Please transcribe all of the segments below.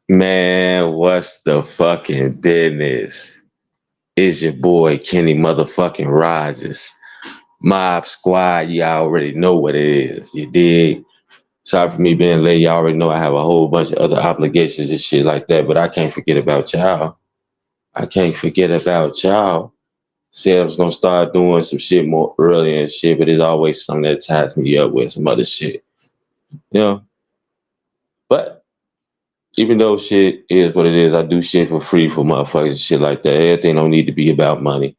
Man, what's the fucking business? It's your boy Kenny motherfucking Rogers. Mob Squad, you already know what it is. You dig? Sorry for me being late. You already know I have a whole bunch of other obligations and shit like that, but I can't forget about y'all. I can't forget about y'all. Said I was gonna start doing some shit more early and shit, but there's always something that ties me up with some other shit. You know? But even though shit is what it is, I do shit for free for motherfuckers and shit like that. Everything don't need to be about money.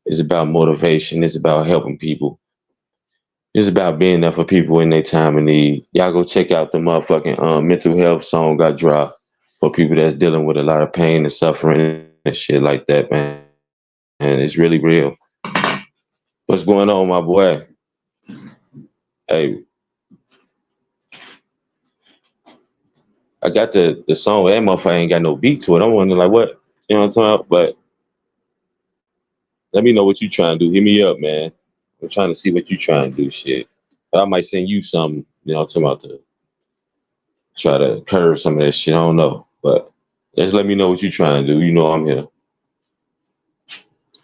It's about motivation. It's about helping people. It's about being there for people in their time of need. Y'all go check out the motherfucking mental health song I dropped for people that's dealing with a lot of pain and suffering and shit like that, man. It's really real. What's going on, my boy? Hey, I got the song. That motherfucker ain't got no beat to it. I'm wondering like what, you know what I'm talking about? But let me know what you trying to do. Hit me up, man. I'm trying to see what you trying to do, shit. But I might send you some, you know, what I'm talking about to try to curve some of that shit. I don't know. But just let me know what you trying to do. You know I'm here.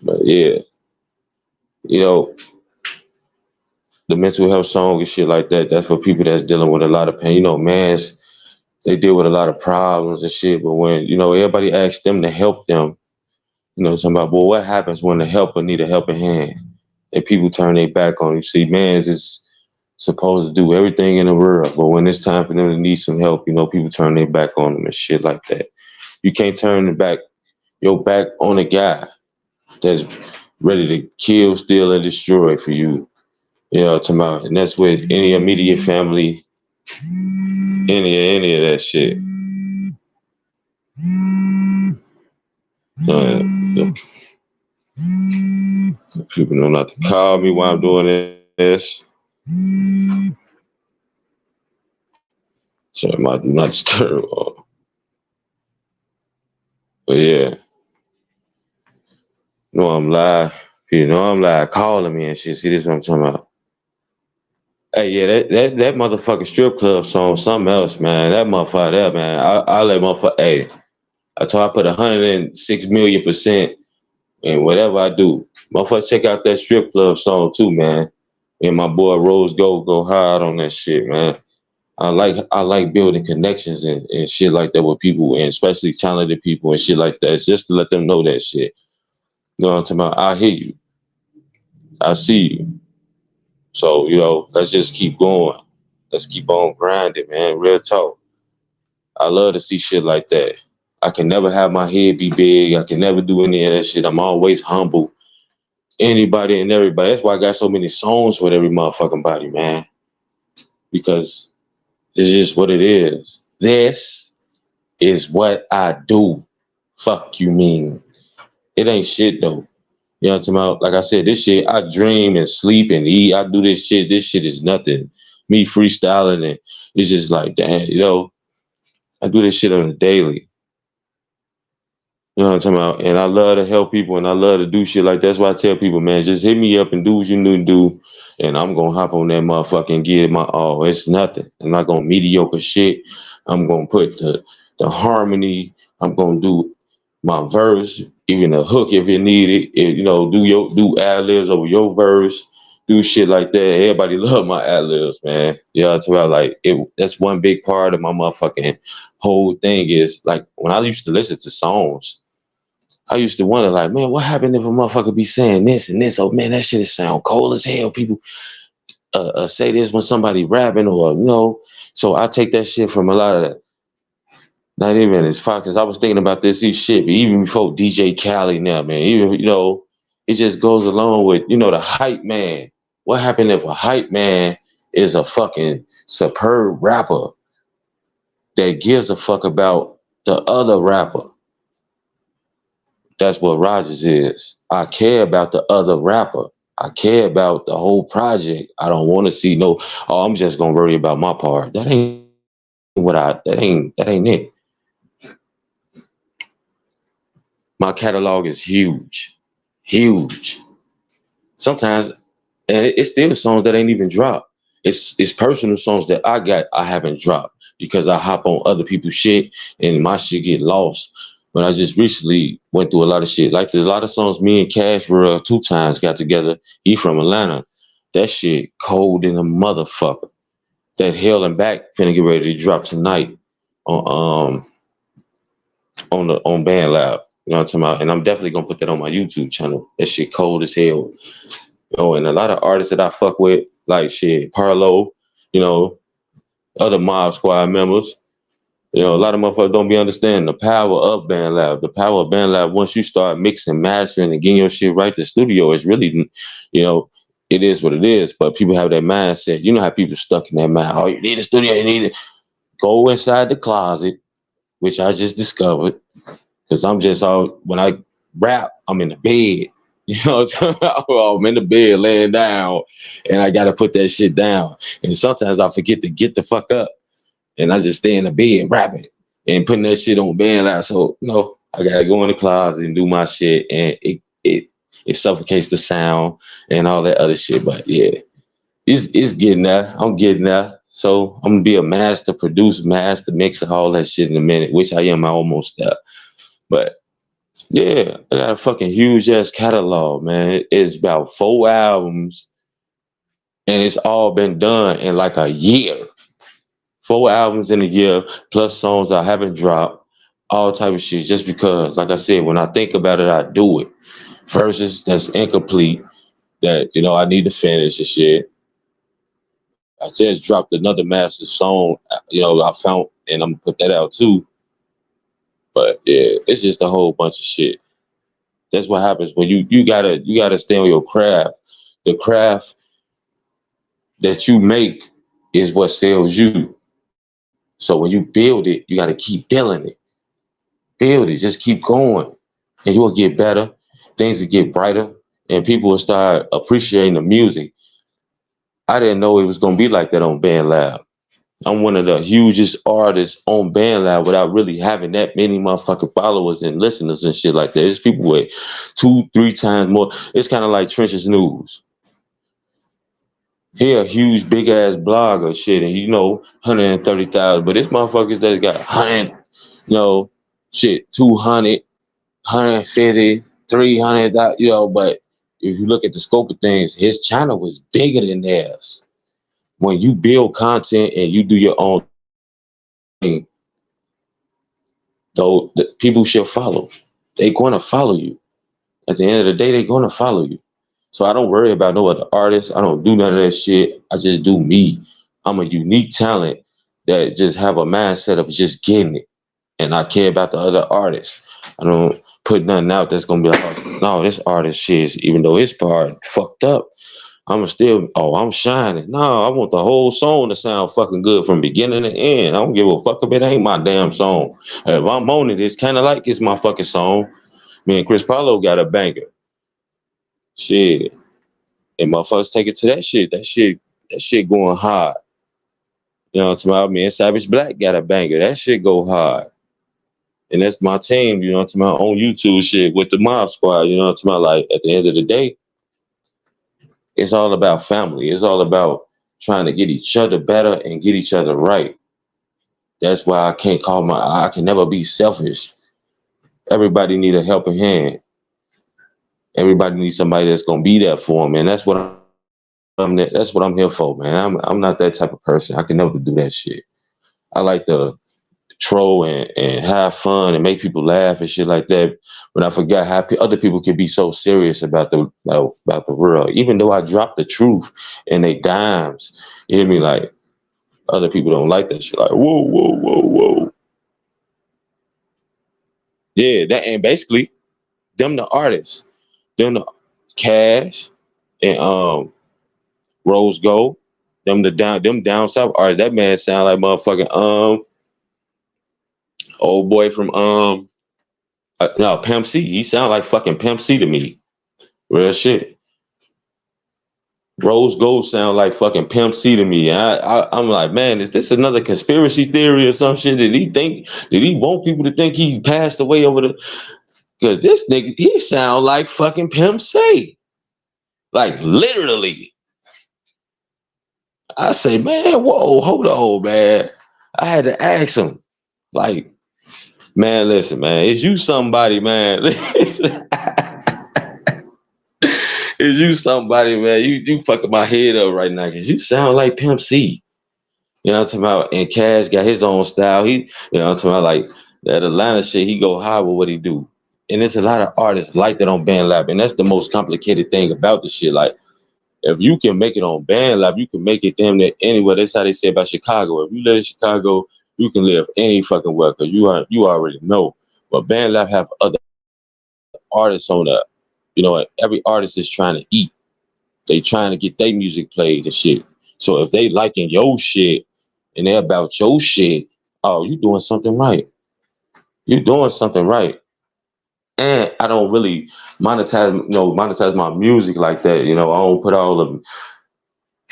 But yeah, you know, the mental health song and shit like that, that's for people that's dealing with a lot of pain. You know, mans, they deal with a lot of problems and shit. But when, you know, everybody asks them to help them, you know, talking about, well, what happens when the helper need a helping hand? And people turn their back on you. See, mans is supposed to do everything in the world, but when it's time for them to need some help, you know, people turn their back on them and shit like that. You can't turn your back on a guy that's ready to kill, steal, and destroy for you. You know, tomorrow, and that's with any immediate family, any of that shit. Uh, People know not to call me while I'm doing this. So I might do not disturb. But yeah, you know I'm live. You know I'm live calling me and shit. See, this is what I'm talking about. Hey, yeah, that motherfucking strip club song, something else, man. That motherfucker there, man. I let motherfucker. Hey, I told I put 106 million% in whatever I do. Motherfucker, check out that strip club song too, man. And my boy Rose go hard on that shit, man. I like building connections and shit like that with people, and especially talented people and shit like that. It's just to let them know that shit. You know what I'm talking about? I hear you. I see you. So, you know, let's just keep going. Let's keep on grinding, man. Real talk. I love to see shit like that. I can never have my head be big. I can never do any of that shit. I'm always humble. Anybody and everybody. That's why I got so many songs with every motherfucking body, man. Because it's just what it is. This is what I do. Fuck you mean. It ain't shit though. You know what I'm talking about? Like I said, this shit, I dream and sleep and eat. I do this shit. This shit is nothing. Me freestyling and it's just like, damn, you know, I do this shit on a daily. You know what I'm talking about? And I love to help people and I love to do shit like that. That's why I tell people, man, just hit me up and do what you need to do. And I'm going to hop on that motherfucker and give my all. It's nothing. I'm not going to mediocre shit. I'm going to put the harmony. I'm going to do my verse, even a hook if you need it. You know, do ad-libs over your verse. Do shit like that. Everybody love my ad-libs, man. You know what I'm talking about? Like, that's one big part of my motherfucking whole thing is, like, when I used to listen to songs, I used to wonder, like, man, what happened if a motherfucker be saying this and this? Oh, man, that shit sound cold as hell. People say this when somebody rapping or, you know. So I take that shit from a lot of that. Not even as far, because I was thinking about this shit, but even before DJ Khaled now, man. Even, you know, it just goes along with, you know, the hype man. What happened if a hype man is a fucking superb rapper that gives a fuck about the other rapper? That's what Rogers is. I care about the other rapper. I care about the whole project. I don't want to see no, oh, I'm just gonna worry about my part. That ain't it. My catalog is huge. Huge. Sometimes, and it's still songs that ain't even dropped. It's personal songs that I haven't dropped. because I hop on other people's shit and my shit get lost. But I just recently went through a lot of shit. Like there's a lot of songs me and Cash were 2 times got together. He from Atlanta. That shit cold in a motherfucker. That Hell and Back finna get ready to drop tonight on on Band Lab. You know what I'm talking about? And I'm definitely gonna put that on my YouTube channel. That shit cold as hell. You know, and a lot of artists that I fuck with, like shit, Parlo, you know, other Mob Squad members. You know, a lot of motherfuckers don't be understanding the power of Band Lab. The power of Band Lab, once you start mixing, mastering, and getting your shit right, the studio is really, you know, it is what it is. But people have that mindset. You know how people stuck in that mind. Oh, you need a studio, you need it. Go inside the closet, which I just discovered. Because I'm just all, when I rap, I'm in the bed. You know what I'm talking about? I'm in the bed laying down and I got to put that shit down. And sometimes I forget to get the fuck up and I just stay in the bed rapping and putting that shit on Band Lab. So, you know, I got to go in the closet and do my shit and it suffocates the sound and all that other shit. But yeah, it's getting there. I'm getting there. So I'm going to be a master producer, master mixer, all that shit in a minute, which I am almost there. But yeah, I got a fucking huge ass catalog, man. It's about 4 albums, and it's all been done in like a year. 4 albums in a year, plus songs I haven't dropped, all type of shit. Just because, like I said, when I think about it, I do it. Verses that's incomplete, that you know I need to finish and shit. I just dropped another master song, you know, I found, and I'm gonna put that out too. But yeah, it's just a whole bunch of shit. That's what happens when you gotta stay on your craft. The craft that you make is what sells you. So when you build it, you gotta keep building it. Build it, just keep going. And you'll get better, things will get brighter, and people will start appreciating the music. I didn't know it was gonna be like that on Band Lab. I'm one of the hugest artists on Band Lab without really having that many motherfucking followers and listeners and shit like that. There's people with 2-3 times more. It's kind of like Trench's News. He a huge big ass blogger shit, and you know 130,000. But this motherfuckers that got 100, you know, shit 200, 150, 300. You know, but if you look at the scope of things, his channel was bigger than theirs. When you build content and you do your own thing, though, the people shall follow. They're going to follow you. At the end of the day, they're going to follow you. So I don't worry about no other artists. I don't do none of that shit. I just do me. I'm a unique talent that just have a mindset of just getting it. And I care about the other artists. I don't put nothing out that's going to be like, oh, no, this artist shit, even though his part fucked up, I'm still, oh, I'm shining. No, I want the whole song to sound fucking good from beginning to end. I don't give a fuck if it ain't my damn song. If I'm on it, it's kind of like it's my fucking song. Me and Chris Paulo got a banger. Shit. And motherfuckers take it to that shit. That shit going hard. You know what I'm talking about? Me and Savage Black got a banger. That shit go hard. And that's my team, you know what I'm talking about, on YouTube shit with the Mob Squad, you know what I'm talking about? Like, at the end of the day, it's all about family. It's all about trying to get each other better and get each other right. That's why I can never be selfish. Everybody need a helping hand. Everybody needs somebody that's gonna be there for them, and that's what that's what I'm here for, man. I'm not that type of person. I can never do that shit. I like to troll and have fun and make people laugh and shit like that. But I forgot how other people can be so serious about the world. Even though I drop the truth and they dimes, you hear me? Like, other people don't like that shit. Like, whoa, whoa, whoa, whoa. Yeah, that, and basically them the artists, them the Cash and Rose Gold, them down south artists. That man sound like motherfucking old boy from no, Pimp C. He sound like fucking Pimp C to me. Real shit. Rose Gold sound like fucking Pimp C to me. I'm like, man, is this another conspiracy theory or some shit? Did he want people to think he passed away over the? Because this nigga, he sound like fucking Pimp C. Like, literally. I say, man, whoa, hold on, man. I had to ask him, like, man, listen, man, is you somebody, man? Is you somebody, man? You fucking my head up right now because you sound like Pimp C. You know what I'm talking about? And Cash got his own style. He, you know what I'm talking about? Like that Atlanta shit, he go high with what he do. And there's a lot of artists like that on BandLab. And that's the most complicated thing about the shit. Like, if you can make it on BandLab, you can make it damn near anywhere. That's how they say about Chicago. If you live in Chicago, you can live any fucking where, because you already know. But BandLab have other artists on there. You know, every artist is trying to eat. They trying to get their music played and shit. So if they liking your shit and they about your shit, oh, you doing something right. You doing something right. And I don't really monetize my music like that. You know, I don't put all the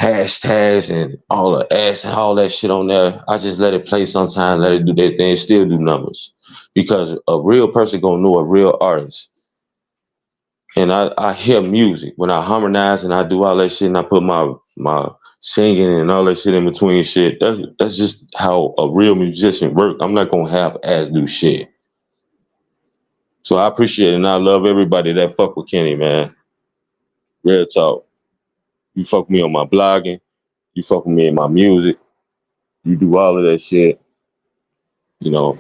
hashtags and all the ass and all that shit on there. I just let it play sometimes, let it do their thing, still do numbers. Because a real person gonna know a real artist. And I hear music. When I harmonize and I do all that shit and I put my singing and all that shit in between shit, that's just how a real musician works. I'm not gonna have ass do shit. So I appreciate it and I love everybody that fuck with Kenny, man. Real talk. You fuck me on my blogging, you fuck with me in my music, you do all of that shit. You know,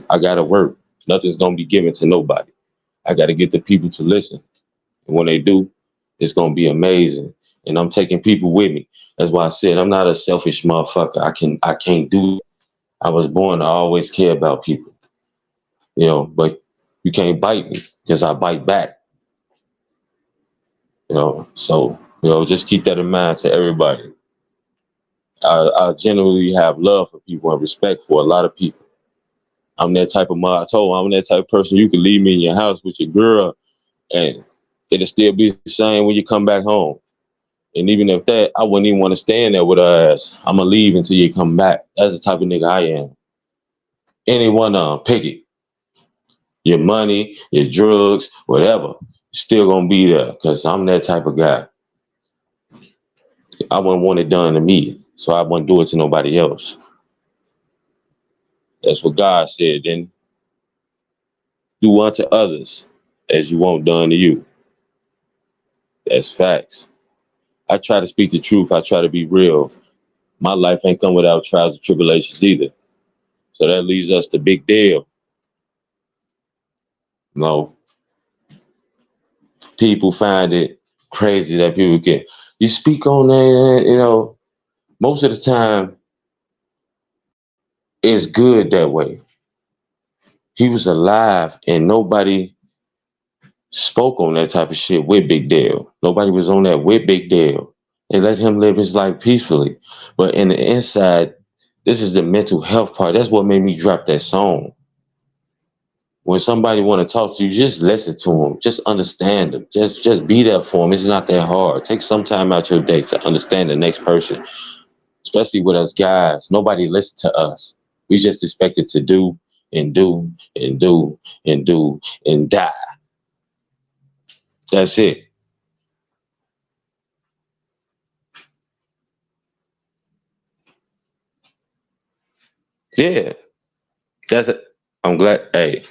I gotta work. Nothing's gonna be given to nobody. I gotta get the people to listen. And when they do, it's gonna be amazing. And I'm taking people with me. That's why I said I'm not a selfish motherfucker. I can't do it. I was born to always care about people. You know, but you can't bite me because I bite back. You know, so just keep that in mind to everybody. I genuinely have love for people and respect for a lot of people. I'm that type of mother. I told him I'm that type of person. You can leave me in your house with your girl and it'll still be the same when you come back home. And even if that, I wouldn't even want to stand there with her ass. I'm going to leave until you come back. That's the type of nigga I am. Anyone pick it. Your money, your drugs, whatever. Still going to be there because I'm that type of guy. I wouldn't want it done to me, so I wouldn't do it to nobody else. That's what God said. Then do unto others as you want done to you. That's facts. I try to speak the truth. I try to be real. My life ain't come without trials and tribulations either. So that leads us to Big Dell. You know, people find it crazy that people you speak on that, you know, most of the time it's good that way. He was alive and nobody spoke on that type of shit with Big Dell. Nobody was on that with Big Dell. They let him live his life peacefully. But in the inside, this is the mental health part. That's what made me drop that song. When somebody want to talk to you, just listen to them. Just understand them. Just be there for them. It's not that hard. Take some time out your day to understand the next person, especially with us guys. Nobody listens to us. We just expected to do and do and do and do and die. That's it. Yeah, that's it. I'm glad. Hey,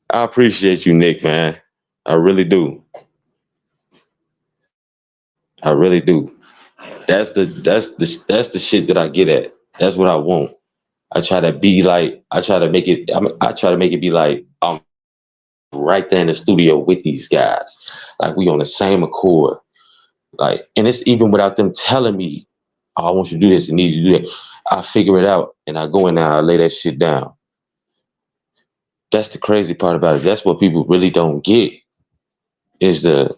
I appreciate you, Nick, man. I really do. I really do. That's the shit that I get at. That's what I want. I try to be like. I try to make it. I try to make it be like I'm right there in the studio with these guys. Like we on the same accord. Like, and it's even without them telling me, oh, I want you to do this and need you to do that. I figure it out and I go in there, I lay that shit down. That's the crazy part about it. That's what people really don't get is the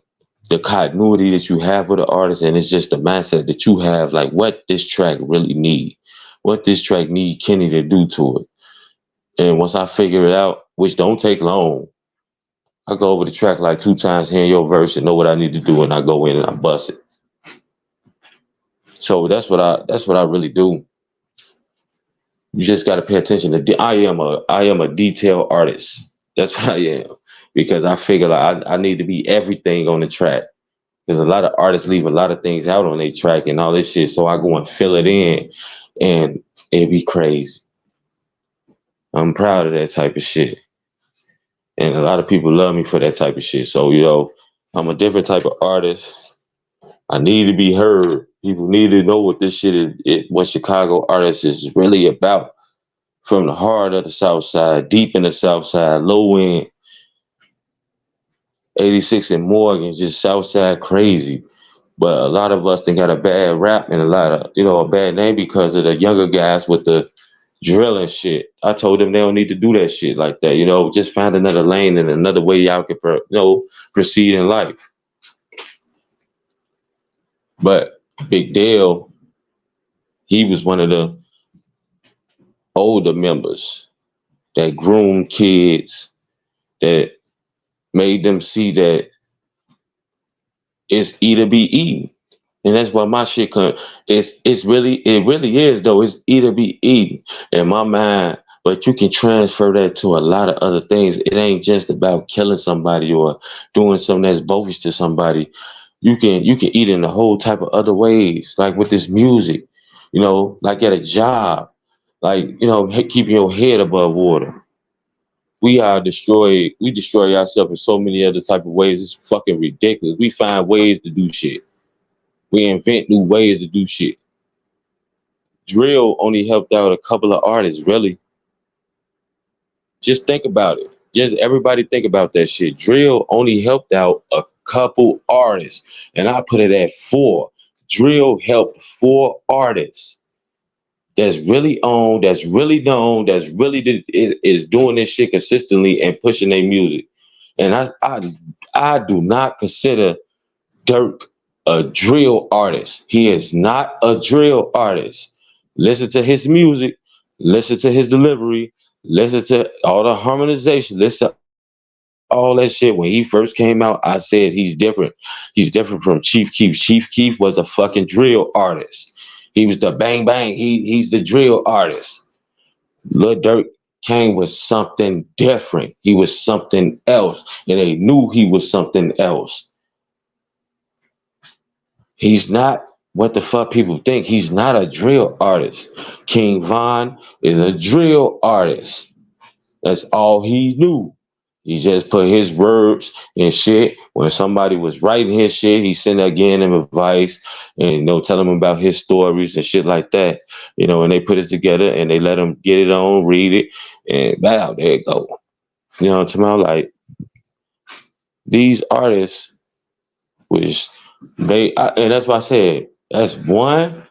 continuity that you have with the artist, and it's just the mindset that you have, like what this track really need, what this track need Kenny to do to it. And once I figure it out, which don't take long, I go over the track like 2 times, hearing your verse and know what I need to do, and I go in and I bust it. So that's what I really do. You just got to pay attention to. I am a detail artist. That's what I am, because I figure like I need to be everything on the track. Because a lot of artists leave a lot of things out on their track and all this shit. So I go and fill it in, and It'd be crazy. I'm proud of that type of shit. And a lot of people love me for that type of shit. So, I'm a different type of artist. I need to be heard. People need to know what this shit what Chicago artists is really about. From the heart of the South Side, deep in the South Side, low end, 86 and Morgan, just South Side crazy. But a lot of us think got a bad rap and a lot of, a bad name because of the younger guys with the drill and shit. I told them they don't need to do that shit like that. Just find another lane and another way y'all can, proceed in life. But Big Dell, he was one of the older members that groomed kids, that made them see that it's either be eaten. And that's why my shit it really is though. It's either be eaten in my mind. But you can transfer that to a lot of other things. It ain't just about killing somebody or doing something that's bogus to somebody. You can eat in a whole type of other ways, like with this music, like at a job, like, keeping your head above water. We destroy ourselves in so many other type of ways. It's fucking ridiculous. We find ways to do shit. We invent new ways to do shit. Drill only helped out a couple of artists, really. Just think about it. Just everybody think about that shit. Drill only helped out a couple artists. And I put it at 4. Drill helped 4 artists that's really on, that's really known, is doing this shit consistently and pushing their music. And I do not consider Dirk a drill artist. He is not a drill artist. Listen to his music, listen to his delivery, listen to all the harmonization, listen to all that shit. When he first came out, I said he's different. He's different from Chief Keef. Chief Keef was a fucking drill artist. He was the bang bang. He's the drill artist. Lil Durk came with something different. He was something else. And they knew he was something else. He's not what the fuck people think. He's not a drill artist. King Von is a drill artist. That's all he knew. He just put his words and shit. When somebody was writing his shit, he sent again him advice and tell him about his stories and shit like that. And they put it together and they let him get it on, read it, and wow, there it go. You know what I'm talking about? Like, these artists was and that's why I said that's 1,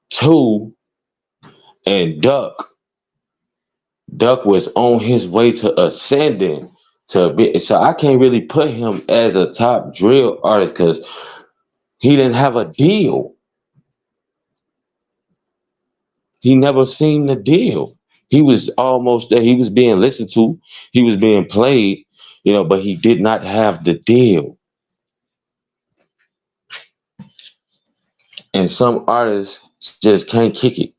2, and Duck. Duck was on his way to ascending to be, so I can't really put him as a top drill artist because he didn't have a deal. He never seen the deal. He was almost there. He was being listened to. He was being played, but he did not have the deal. And some artists just can't kick it.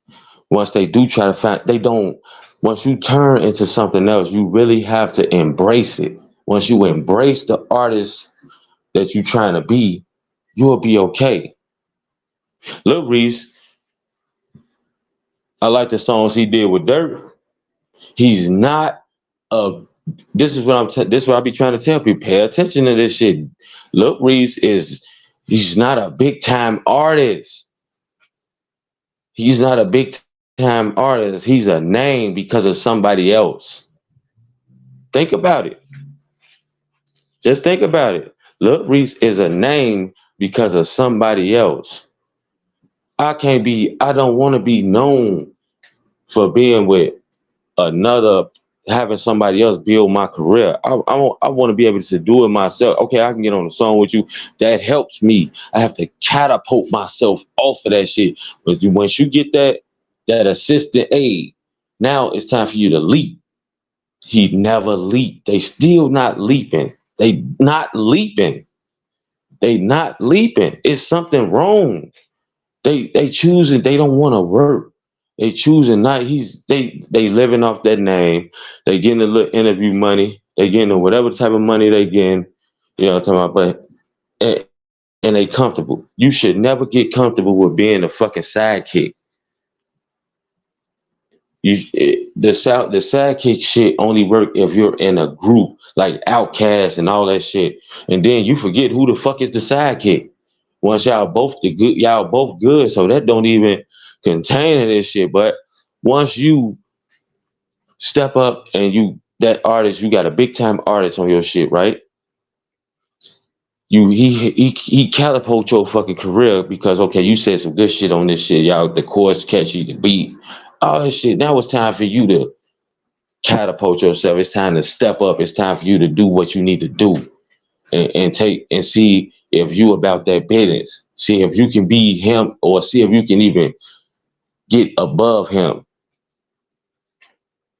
Once they do try to find, they don't. Once you turn into something else, you really have to embrace it. Once you embrace the artist that you're trying to be, you'll be okay. Lil Reese, I like the songs he did with Dirt. He's not a. This is what I be trying to tell people. Pay attention to this shit. Lil Reese he's not a big time artist. He's not a big time artist. He's a name because of somebody else. Think about it. Just think about it. Lil Reese is a name because of somebody else. I don't want to be known for being with having somebody else build my career. I want to be able to do it myself. Okay, I can get on the song with you. That helps me. I have to catapult myself off of that shit. But once you get that assistant aid, now it's time for you to leap. He never leaped. They still not leaping. They not leaping. It's something wrong. They choosing. They don't want to work. They choosing not. They living off that name. They getting a little interview money. They getting whatever type of money they getting. You know what I'm talking about? And they comfortable. You should never get comfortable with being a fucking sidekick. the sidekick shit only work if you're in a group like Outcast and all that shit, and then you forget who the fuck is the sidekick. Once y'all both good, so that don't even contain this shit. But once you step up and you that artist, you got a big time artist on your shit, right? He catapult your fucking career because okay, you said some good shit on this shit, y'all. The chorus catchy, the beat, all this shit. Now it's time for you to catapult yourself. It's time to step up. It's time for you to do what you need to do and take and see if you about that business. See if you can be him or see if you can even get above him.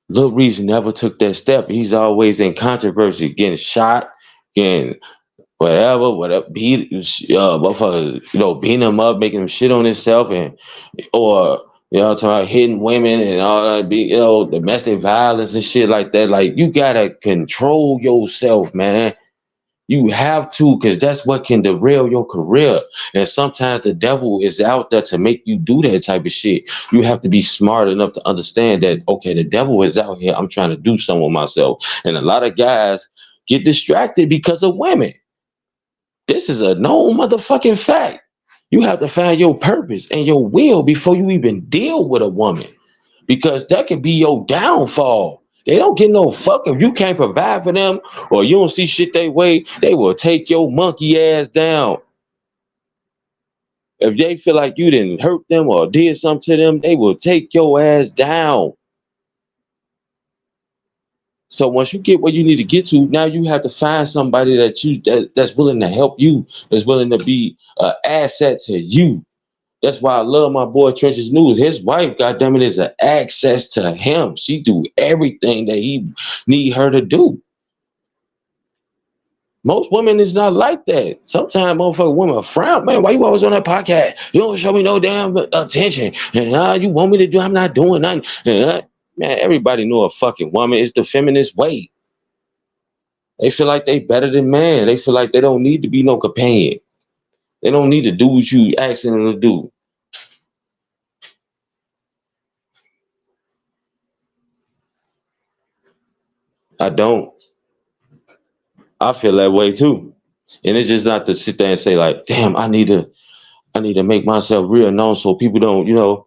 Lil Reese never took that step. He's always in controversy, getting shot, getting whatever, motherfucker, beating him up, making him shit on himself, and or talking about hitting women and all that, domestic violence and shit like that. Like you gotta control yourself, man. You have to, because that's what can derail your career. And sometimes the devil is out there to make you do that type of shit. You have to be smart enough to understand that, okay, the devil is out here. I'm trying to do something with myself. And a lot of guys get distracted because of women. This is a known motherfucking fact. You have to find your purpose and your will before you even deal with a woman, because that can be your downfall. They don't get no fuck if you can't provide for them or you don't see shit they way. They will take your monkey ass down. If they feel like you didn't hurt them or did something to them, they will take your ass down. So once you get where you need to get to, now you have to find somebody that's willing to help you, that's willing to be an asset to you. That's why I love my boy Trench's News. His wife, goddamn it, is an access to him. She do everything that he need her to do. Most women is not like that. Sometimes motherfucking women frown, man. Why you always on that podcast? You don't show me no damn attention. And you want me to do? I'm not doing nothing. Man, everybody know a fucking woman is the feminist way. They feel like they better than man. They feel like they don't need to be no companion. They don't need to do what you asking them to do. I don't. I feel that way too. And it's just not to sit there and say like, damn, I need to make myself real known so people don't,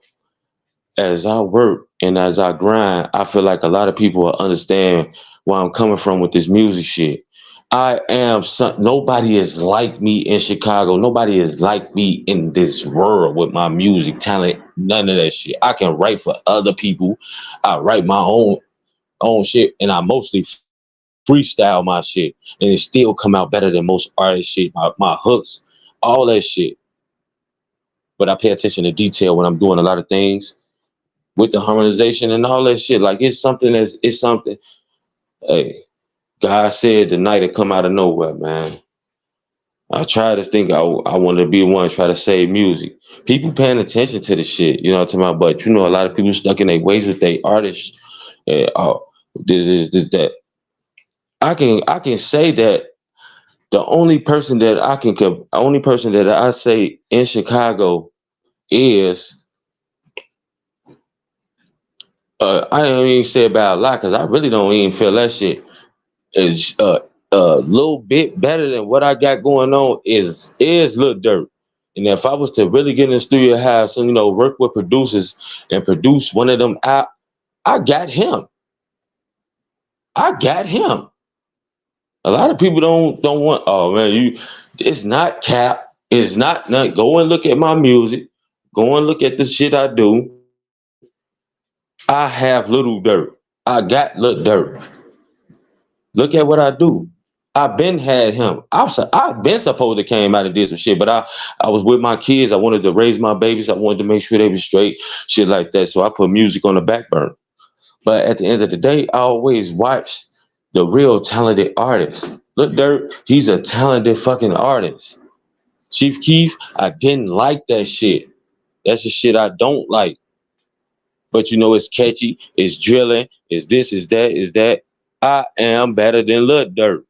as I work and as I grind, I feel like a lot of people will understand where I'm coming from with this music shit. Nobody is like me in Chicago. Nobody is like me in this world with my music talent. None of that shit. I can write for other people. I write my own shit, and I mostly freestyle my shit, and it still come out better than most artists shit. My hooks, all that shit. But I pay attention to detail when I'm doing a lot of things with the harmonization and all that shit. Like it's something. Hey, God said the night it come out of nowhere, man. I try to think I want to be the one to try to save music. People paying attention to the shit, you know what I'm talking about? But a lot of people stuck in their ways with their artists. This that. I can say that the only person that I say in Chicago is I don't even say about a lot because I really don't even feel that shit is a little bit better than what I got going on is Lil Durk. And if I was to really get in the studio house and work with producers and produce one of them out, I got him. I got him. A lot of people don't want. Oh man, it's not cap. It's not. Go and look at my music. Go and look at the shit I do. I have Little Durk. I got Lil Durk. Look at what I do. I've been had him. I've been supposed to came out and did some shit, but I was with my kids. I wanted to raise my babies. I wanted to make sure they were straight, shit like that. So I put music on the back burner. But at the end of the day, I always watch the real talented artists. Lil Durk, he's a talented fucking artist. Chief Keef, I didn't like that shit. That's the shit I don't like. But it's catchy, it's drilling, it's this, it's that, it's that. I am better than Lil Durk.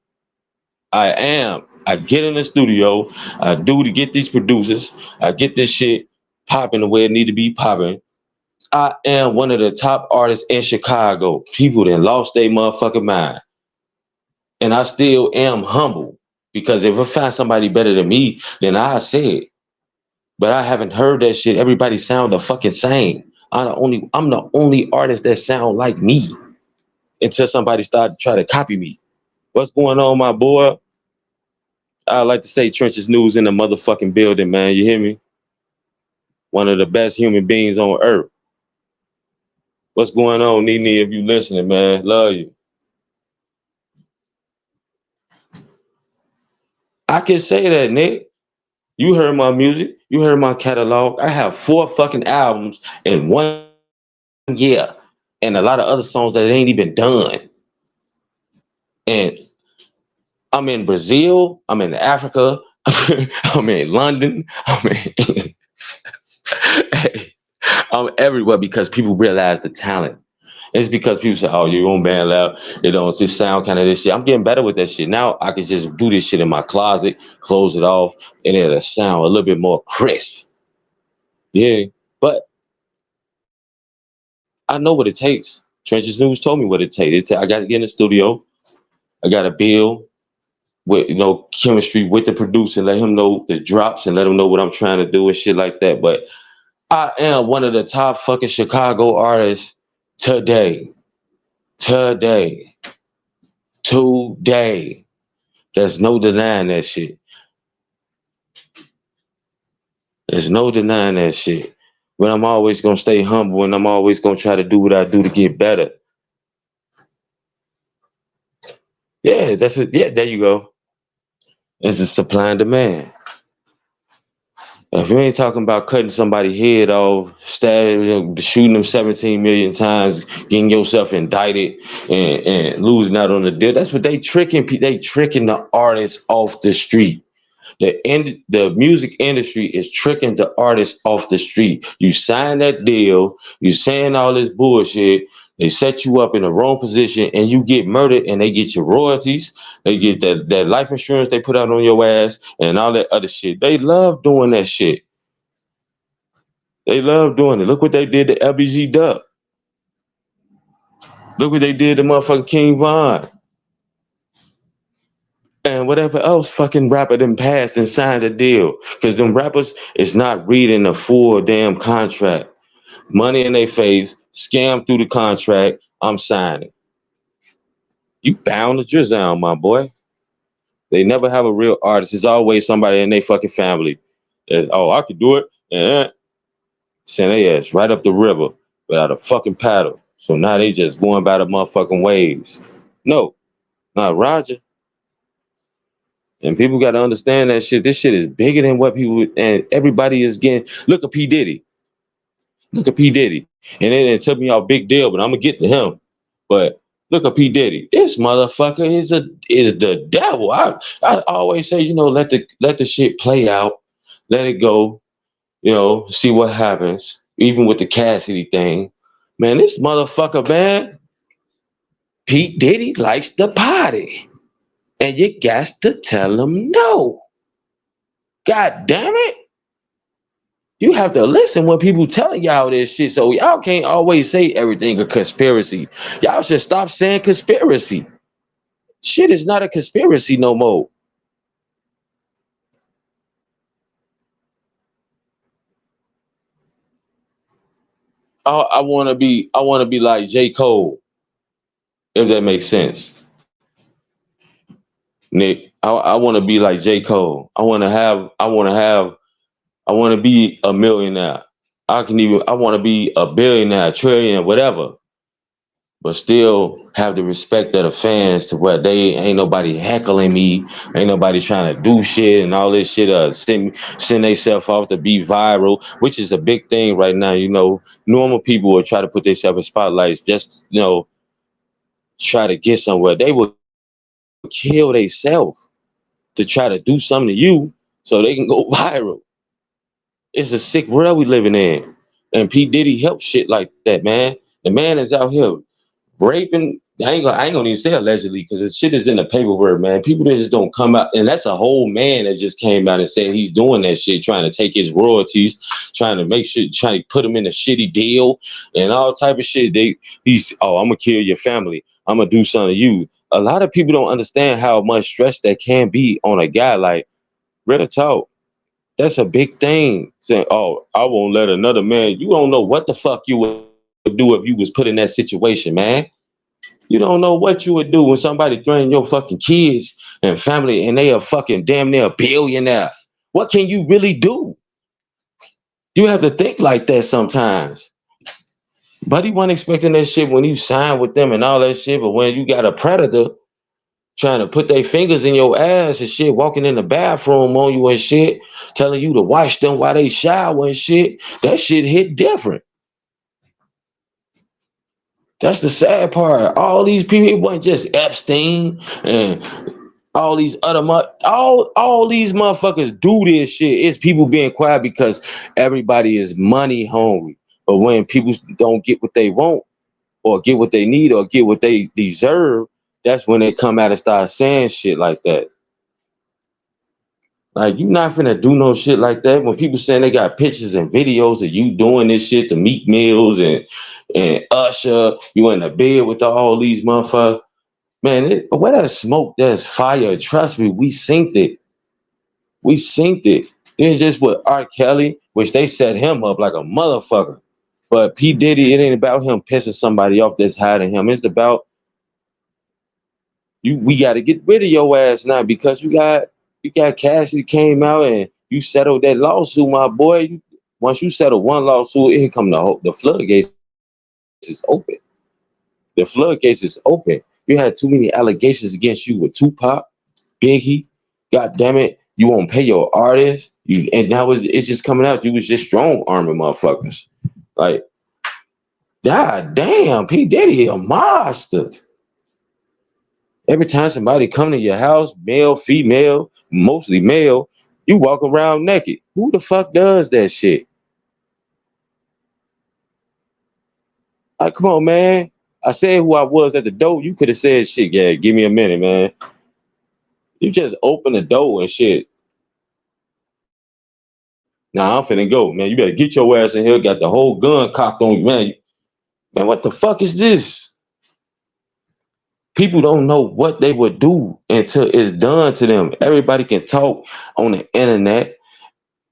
I am. I get in the studio, I do to get these producers, I get this shit popping the way it need to be popping. I am one of the top artists in Chicago. People that lost their motherfucking mind. And I still am humble because if I find somebody better than me, then I say it. But I haven't heard that shit. Everybody sound the fucking same. I'm the only artist that sound like me until somebody started to try to copy me. What's going on, my boy? I like to say Trenches News in the motherfucking building, man. You hear me? One of the best human beings on earth. What's going on, Nene? If you listening, man, love you. I can say that, Nick. You heard my music. You heard my catalog. I have 4 fucking albums in 1 year, and a lot of other songs that ain't even done. And I'm in Brazil. I'm in Africa. I'm in London. I'm everywhere because people realize the talent. It's because people say, "Oh, you're on band loud. It don't just sound kind of this shit." I'm getting better with that shit now. I can just do this shit in my closet, close it off, and it'll sound a little bit more crisp. Yeah, but I know what it takes. Trenches News told me what it takes. I got to get in the studio. I got to build with chemistry with the producer, let him know the drops and let him know what I'm trying to do and shit like that. But I am one of the top fucking Chicago artists today. Today. There's no denying that shit. There's no denying that shit. But I'm always gonna stay humble and I'm always gonna try to do what I do to get better. Yeah, that's it. Yeah, there you go. It's a supply and demand. If you ain't talking about cutting somebody's head off, shooting them 17 million times, getting yourself indicted, and losing out on the deal, that's what they tricking. They tricking the artists off the street. The music industry is tricking the artists off the street. You sign that deal, you saying all this bullshit, they set you up in the wrong position and you get murdered and they get your royalties, they get that life insurance they put out on your ass and all that other shit. They love doing that shit. They love doing it. Look what they did to LBG Duck. Look what they did to motherfucking King Von. And whatever else fucking rapper them passed and signed a deal. Because them rappers is not reading the full damn contract. Money in their face, scam through the contract, I'm signing. You bound to drizzle, my boy. They never have a real artist. It's always somebody in their fucking family. Oh, I could do it. Send their ass right up the river without a fucking paddle. So now they just going by the motherfucking waves. No, not Roger. And people got to understand that shit. This shit is bigger than what people, and everybody is getting. Look at P. Diddy. Look at P. Diddy. And it took me off Big Deal, but I'm going to get to him. But look at P. Diddy. This motherfucker is the devil. I always say, let the shit play out. Let it go. See what happens. Even with the Cassidy thing. Man, this motherfucker, man, Pete Diddy likes to party. And you got to tell him no. God damn it. You have to listen when people telling y'all this shit. So y'all can't always say everything a conspiracy. Y'all should stop saying conspiracy. Shit is not a conspiracy no more. I want to be like J. Cole, if that makes sense. Nick, I want to be like J. Cole. I want to be a millionaire. I want to be a billionaire, trillionaire, whatever. But still have the respect of the fans to where they ain't nobody heckling me, ain't nobody trying to do shit and all this shit. Send themselves off to be viral, which is a big thing right now. Normal people will try to put themselves in spotlights, just try to get somewhere. They will kill themselves to try to do something to you so they can go viral. It's a sick world we living in, and P. Diddy helped shit like that, man. The man is out here raping I ain't gonna even say allegedly because the shit is in the paperwork, man. People that just don't come out, and that's a whole man that just came out and said he's doing that shit, trying to take his royalties, trying to make sure, trying to put him in a shitty deal and all type of shit. He's I'm gonna kill your family. I'm gonna do something to you. A lot of people don't understand how much stress that can be on a guy. Like, real talk, that's a big thing. Saying, oh, I won't let another man. You don't know what the fuck you would do if you was put in that situation, man. You don't know what you would do when somebody threatened your fucking kids and family and they are fucking damn near a billionaire. What can you really do? You have to think like that sometimes. But he wasn't expecting that shit when you signed with them and all that shit. But when you got a predator trying to put their fingers in your ass and shit, walking in the bathroom on you and shit, telling you to wash them while they shower and shit, that shit hit different. That's the sad part. All these people, it wasn't just Epstein and all these other all these motherfuckers do this shit. It's people being quiet because everybody is money hungry. But when people don't get what they want or get what they need or get what they deserve, that's when they come out and start saying shit like that. Like, you not finna do no shit like that. When people saying they got pictures and videos of you doing this shit to Meek Mills and Usher, you in the bed with all these motherfuckers. Man, where there's smoke, there's fire. Trust me, we synced it. We synced it. It's just with R. Kelly, which they set him up like a motherfucker. But P. Diddy, it ain't about him pissing somebody off that's hiding him. It's about you. We got to get rid of your ass now because you got Cassidy came out and you settled that lawsuit, my boy. Once you settle one lawsuit, here come the floodgates is open. The floodgates is open. You had too many allegations against you with Tupac, Biggie. God damn it, you won't pay your artists. And now it's just coming out. You was just strong arming motherfuckers. Like, God damn, P. Diddy a monster. Every time somebody come to your house, male, female, mostly male, you walk around naked. Who the fuck does that shit? Like, come on, man. I said who I was at the door. You could have said shit, yeah, give me a minute, man. You just open the door and shit. Nah, I'm finna go, man. You better get your ass in here. Got the whole gun cocked on you, man. Man, what the fuck is this? People don't know what they would do until it's done to them. Everybody can talk on the internet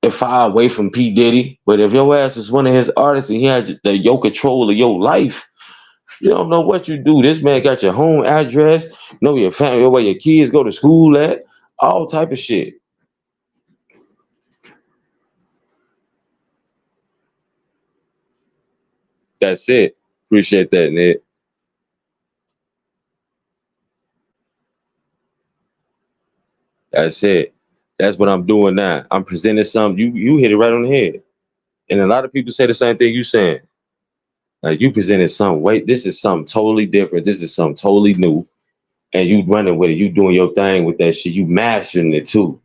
and far away from P. Diddy, but if your ass is one of his artists and he has your control of your life, you don't know what you do. This man got your home address, know your family, where your kids go to school at, all type of shit. That's it. Appreciate that, Ned. That's it. That's what I'm doing now. I'm presenting something. You hit it right on the head. And a lot of people say the same thing you saying. Like, you presented something. Wait, this is something totally different. This is something totally new. And you running with it. You doing your thing with that shit. You mastering it too.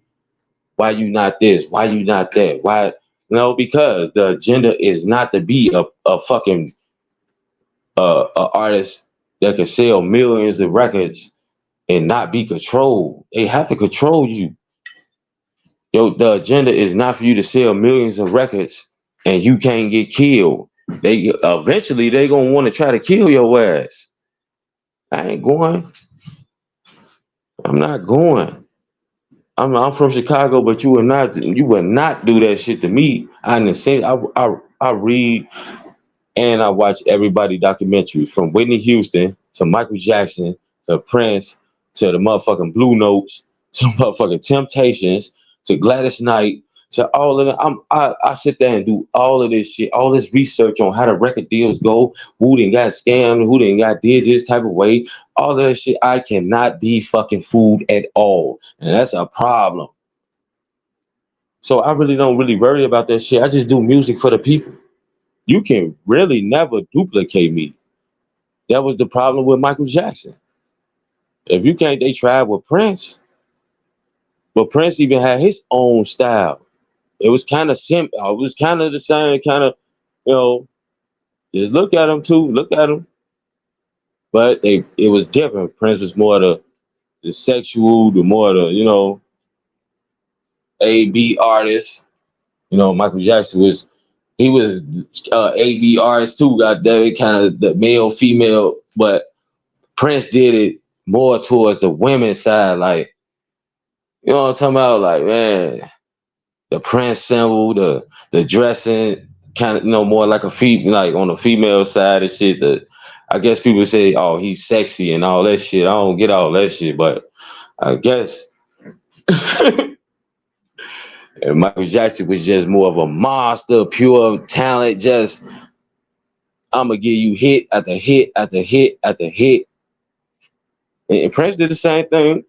Why you not this? Why you not that? Why? No, because the agenda is not to be a fucking a artist that can sell millions of records and not be controlled. They have to control you. Yo, the agenda is not for you to sell millions of records and you can't get killed. They eventually they gonna want to try to kill your ass. I ain't going. I'm not going. I'm from Chicago, but you would not do that shit to me. I understand. I read and I watch everybody documentary from Whitney Houston to Michael Jackson to Prince to the motherfucking Blue Notes to motherfucking Temptations to Gladys Knight to all of them. I sit there and do all of this shit, all this research on how the record deals go, who didn't got scammed, who didn't got did this type of way, all of that shit. I cannot be fucking fooled at all, and that's a problem. So I really don't really worry about that shit. I just do music for the people. You can really never duplicate me. That was the problem with Michael Jackson. If you can't, they tried with Prince, but Prince even had his own style. It was kind of simple. It was kind of the same kind of, you know, just look at him too. Look at him. but it was different. Prince was more the sexual, the more the, you know, A-B artist. You know, Michael Jackson was, he was A-B artist too, got that kind of the male, female, but Prince did it more towards the women's side, like, you know what I'm talking about? Like, man, the Prince symbol, the dressing, kind of, you know, more like like on the female side and shit. I guess people say, oh, he's sexy and all that shit. I don't get all that shit, but I guess and Michael Jackson was just more of a monster, pure talent. Just, I'm gonna give you hit after hit after hit after hit. And Prince did the same thing.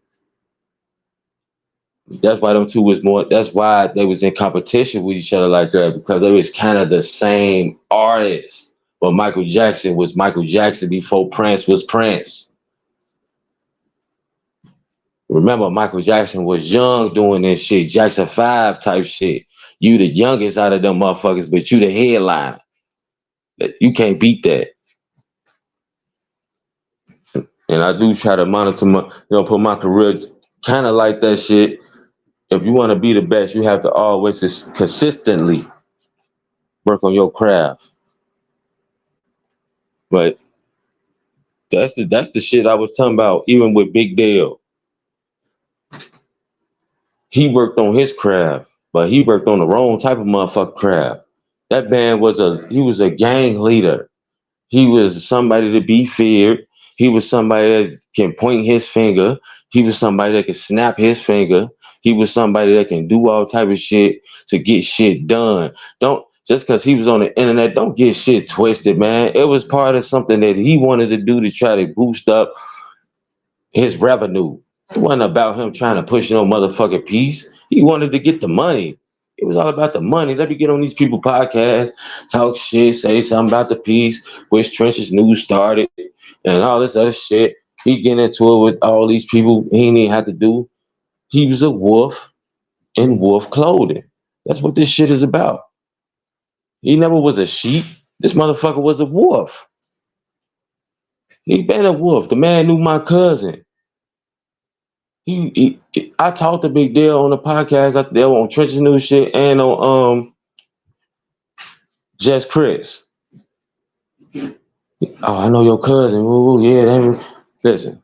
That's why them two was more. That's why they was in competition with each other like that, because they was kind of the same artists. But Michael Jackson was Michael Jackson before Prince was Prince. Remember, Michael Jackson was young doing this shit, Jackson 5 type shit. You the youngest out of them motherfuckers, but you the headliner. You can't beat that. And I do try to monitor my, you know, put my career kind of like that shit. If you want to be the best, you have to always consistently work on your craft. But that's the shit I was talking about. Even with Big Dell, he worked on his craft, but he worked on the wrong type of motherfucking craft. That man was a gang leader. He was somebody to be feared. He was somebody that can point his finger. He was somebody that can snap his finger. He was somebody that can do all type of shit to get shit done. Don't, just because he was on the internet, don't get shit twisted, man. It was part of something that he wanted to do to try to boost up his revenue. It wasn't about him trying to push no motherfucking piece. He wanted to get the money. It was all about the money. Let me get on these people podcasts, talk shit, say something about the piece, which Trench's news started, and all this other shit. He getting into it with all these people he didn't even have to do. He was a wolf in wolf clothing. That's what this shit is about. He never was a sheep. This motherfucker was a wolf. He been a wolf. The man knew my cousin. I talked to Big Dell on the podcast. They were on Trench's new shit and on Just Chris. Oh, I know your cousin. Ooh, yeah, listen.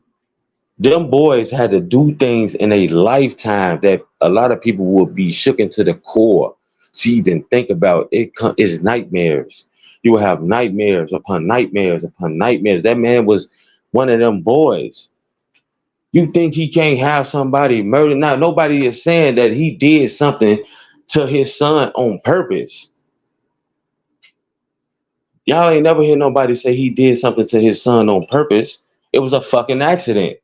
Them boys had to do things in a lifetime that a lot of people would be shook into the core to even think about. It's nightmares. You will have nightmares upon nightmares upon nightmares. That man was one of them boys. You think he can't have somebody murdered? Now, nobody is saying that he did something to his son on purpose. Y'all ain't never hear nobody say he did something to his son on purpose. It was a fucking accident.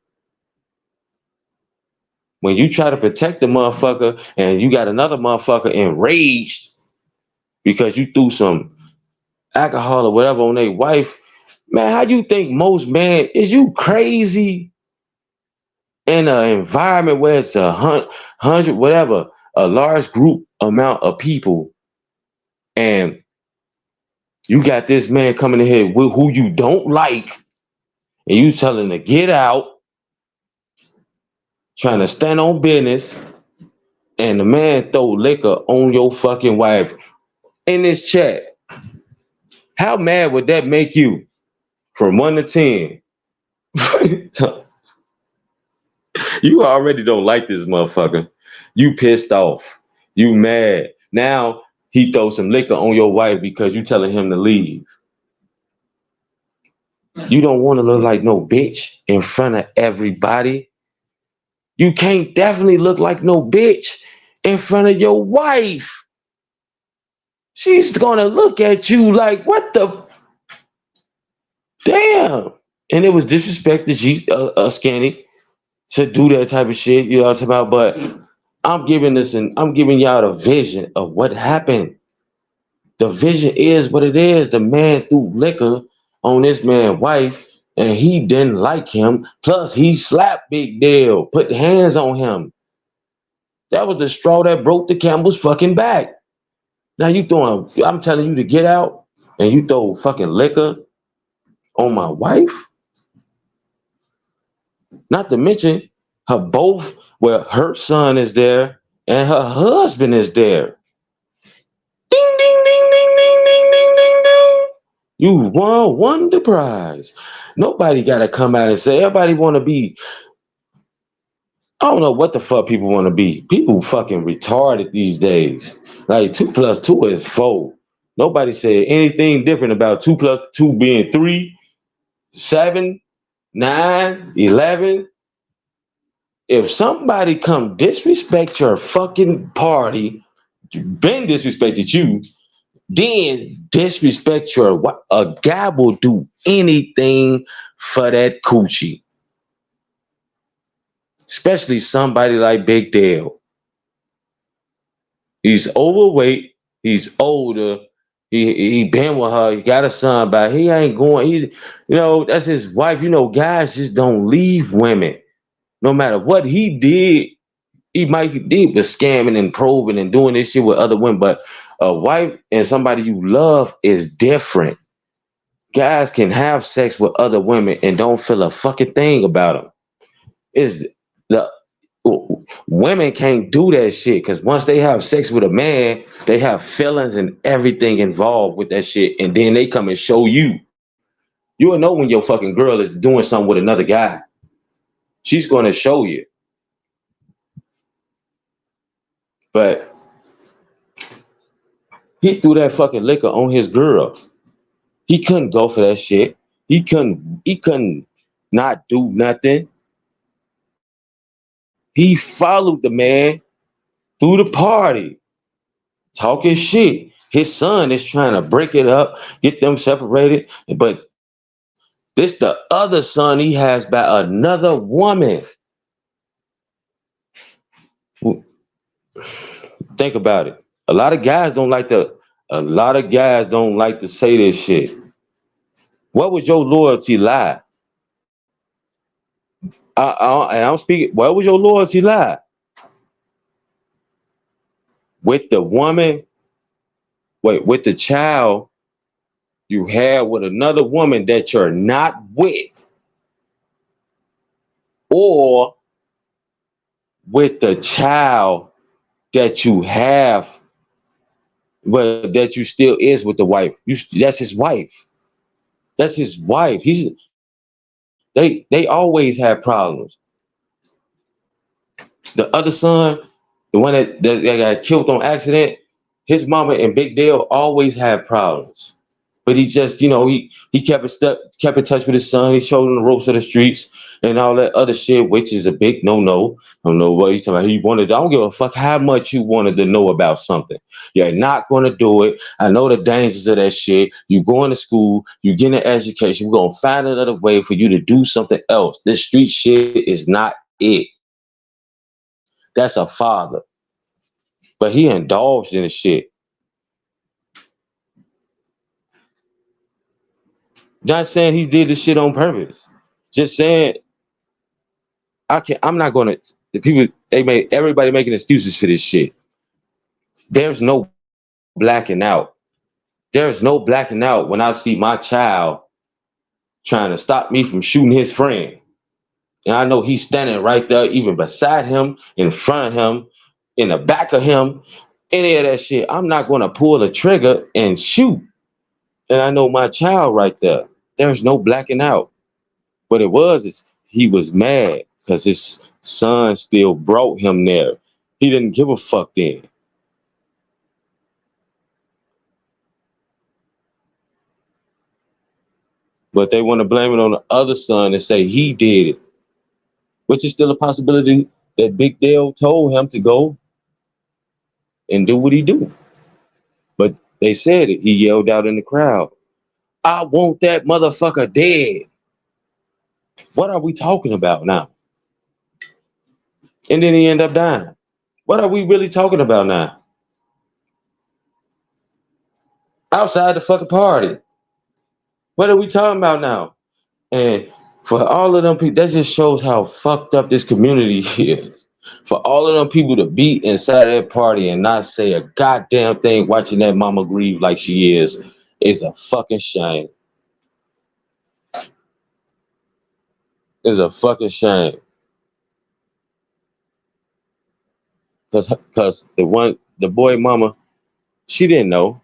When you try to protect the motherfucker and you got another motherfucker enraged because you threw some alcohol or whatever on their wife, man, how you think most men, is you crazy? In an environment where it's 100, whatever, a large group amount of people, and you got this man coming in here with who you don't like, and you telling him to get out, trying to stand on business, and the man throw liquor on your fucking wife in this chat. How mad would that make you? From 1 to 10. You already don't like this motherfucker. You pissed off. You mad. Now he throws some liquor on your wife because you telling him to leave. You don't want to look like no bitch in front of everybody. You can't definitely look like no bitch in front of your wife. She's gonna look at you like, what the damn? And it was disrespect to Scanny to do that type of shit. You know what I'm talking about? But I'm giving y'all the vision of what happened. The vision is what it is. The man threw liquor on this man's wife, and he didn't like him. Plus, he slapped Big Dell, put hands on him. That was the straw that broke the camel's fucking back. Now I'm telling you to get out, and you throw fucking liquor on my wife? Not to mention her son is there and her husband is there. Ding ding ding ding ding ding ding ding ding. You won the prize. Nobody gotta come out and say everybody wanna be. I don't know what the fuck people wanna be. People fucking retarded these days. Like 2 plus 2 is 4. Nobody said anything different about 2 plus 2 being 3, 7, 9, 11. If somebody come disrespect your fucking party, been disrespected you, then disrespect your wife. A guy will do anything for that coochie. Especially somebody like Big Dell. He's overweight, he's older, he been with her, he got a son, but he ain't going, that's his wife. Guys just don't leave women. No matter what he did, he did was scamming and probing and doing this shit with other women, but a wife and somebody you love is different. Guys can have sex with other women and don't feel a fucking thing about them. Is the Women can't do that shit because once they have sex with a man, they have feelings and everything involved with that shit, and then they come and show you. You will know when your fucking girl is doing something with another guy. She's going to show you. But he threw that fucking liquor on his girl. He couldn't go for that shit. He couldn't not do nothing. He followed the man through the party, talking shit. His son is trying to break it up, get them separated. But this the other son he has by another woman. Think about it. A lot of guys don't like to say this shit. What was your loyalty lie? I'm speaking. What was your loyalty lie? With the woman, with the child you had with another woman that you're not with, or with the child that you have, but that you still is with the wife. That's his wife. That's his wife. They always have problems. The other son, the one that got killed on accident, his mama and Big Dale always had problems. But he just, he kept in touch with his son. He showed him the ropes of the streets and all that other shit, which is a big no-no. I don't know what he's talking about. I don't give a fuck how much you wanted to know about something. You're not going to do it. I know the dangers of that shit. You going to school, you getting an education. We're going to find another way for you to do something else. This street shit is not it. That's a father. But he indulged in the shit. Not saying he did this shit on purpose. Just saying I'm not gonna the people everybody making excuses for this shit. There's no blacking out. There's no blacking out when I see my child trying to stop me from shooting his friend. And I know he's standing right there, even beside him, in front of him, in the back of him, any of that shit. I'm not gonna pull the trigger and shoot. And I know my child right there. There's no blacking out. What it was he was mad because his son still brought him there. He didn't give a fuck then. But they want to blame it on the other son and say he did it, which is still a possibility that Big Dale told him to go and do what he do. But they said it. He yelled out in the crowd, "I want that motherfucker dead." What are we talking about now? And then he ended up dying. What are we really talking about now? Outside the fucking party. What are we talking about now? And for all of them people, that just shows how fucked up this community is. For all of them people to be inside that party and not say a goddamn thing watching that mama grieve like she is a fucking shame. It's a fucking shame. Cause the boy mama, she didn't know.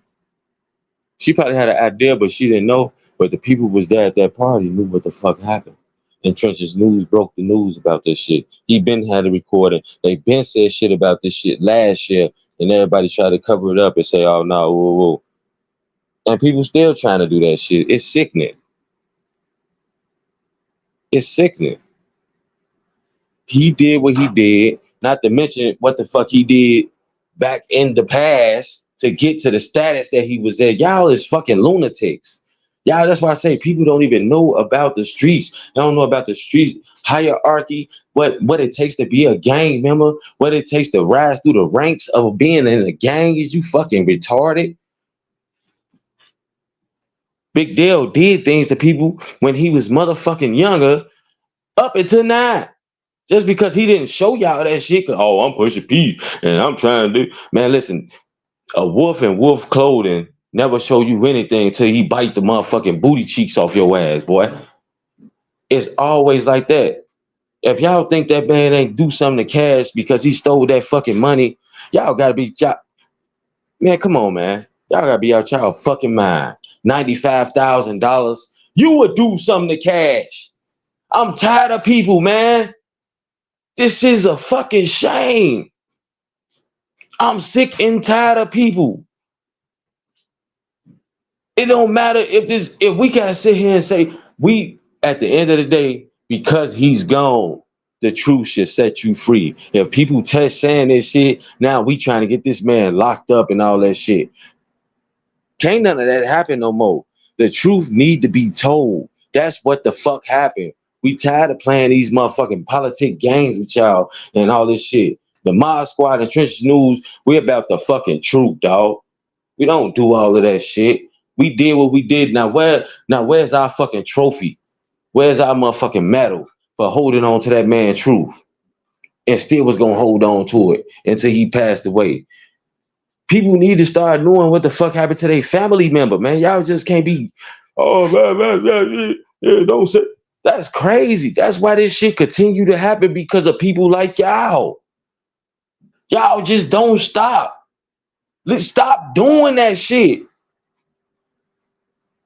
She probably had an idea, but she didn't know. But the people was there at that party knew what the fuck happened. And Trench's News broke the news about this shit. He been had a recording. They been said shit about this shit last year, and everybody tried to cover it up and say, "Oh no, whoa, whoa." And people still trying to do that shit. It's sickening. It's sickening. He did what he did, not to mention what the fuck he did back in the past to get to the status that he was at. Y'all is fucking lunatics. Y'all, that's why I say people don't even know about the streets. They don't know about the streets hierarchy, what it takes to be a gang member, what it takes to rise through the ranks of being in a gang. Is you fucking retarded? Big Dell did things to people when he was motherfucking younger, up until now. Just because he didn't show y'all that shit, oh, I'm pushing P and I'm trying to do. Man, listen, a wolf in wolf clothing never show you anything until he bite the motherfucking booty cheeks off your ass, boy. It's always like that. If y'all think that man ain't do something to Cash because he stole that fucking money, y'all gotta be, man, come on, man. Y'all gotta be out y'all fucking mind. $95,000. You would do something to Cash. I'm tired of people, man. This is a fucking shame. I'm sick and tired of people. It don't matter if we gotta sit here and say we at the end of the day, because he's gone, the truth should set you free. If people test saying this shit, now we trying to get this man locked up and all that shit. Can't none of that happen no more. The truth need to be told. That's what the fuck happened. We tired of playing these motherfucking politic games with y'all and all this shit. The Mod Squad and Trench News, we about the fucking truth, dog. We don't do all of that shit. We did what we did. Now where's our fucking trophy? Where's our motherfucking medal for holding on to that man's truth? And still was gonna hold on to it until he passed away. People need to start knowing what the fuck happened to their family member, man. Y'all just can't be, oh man, yeah, don't say. That's crazy. That's why this shit continue to happen, because of people like y'all. Y'all just don't stop. Let's stop doing that shit.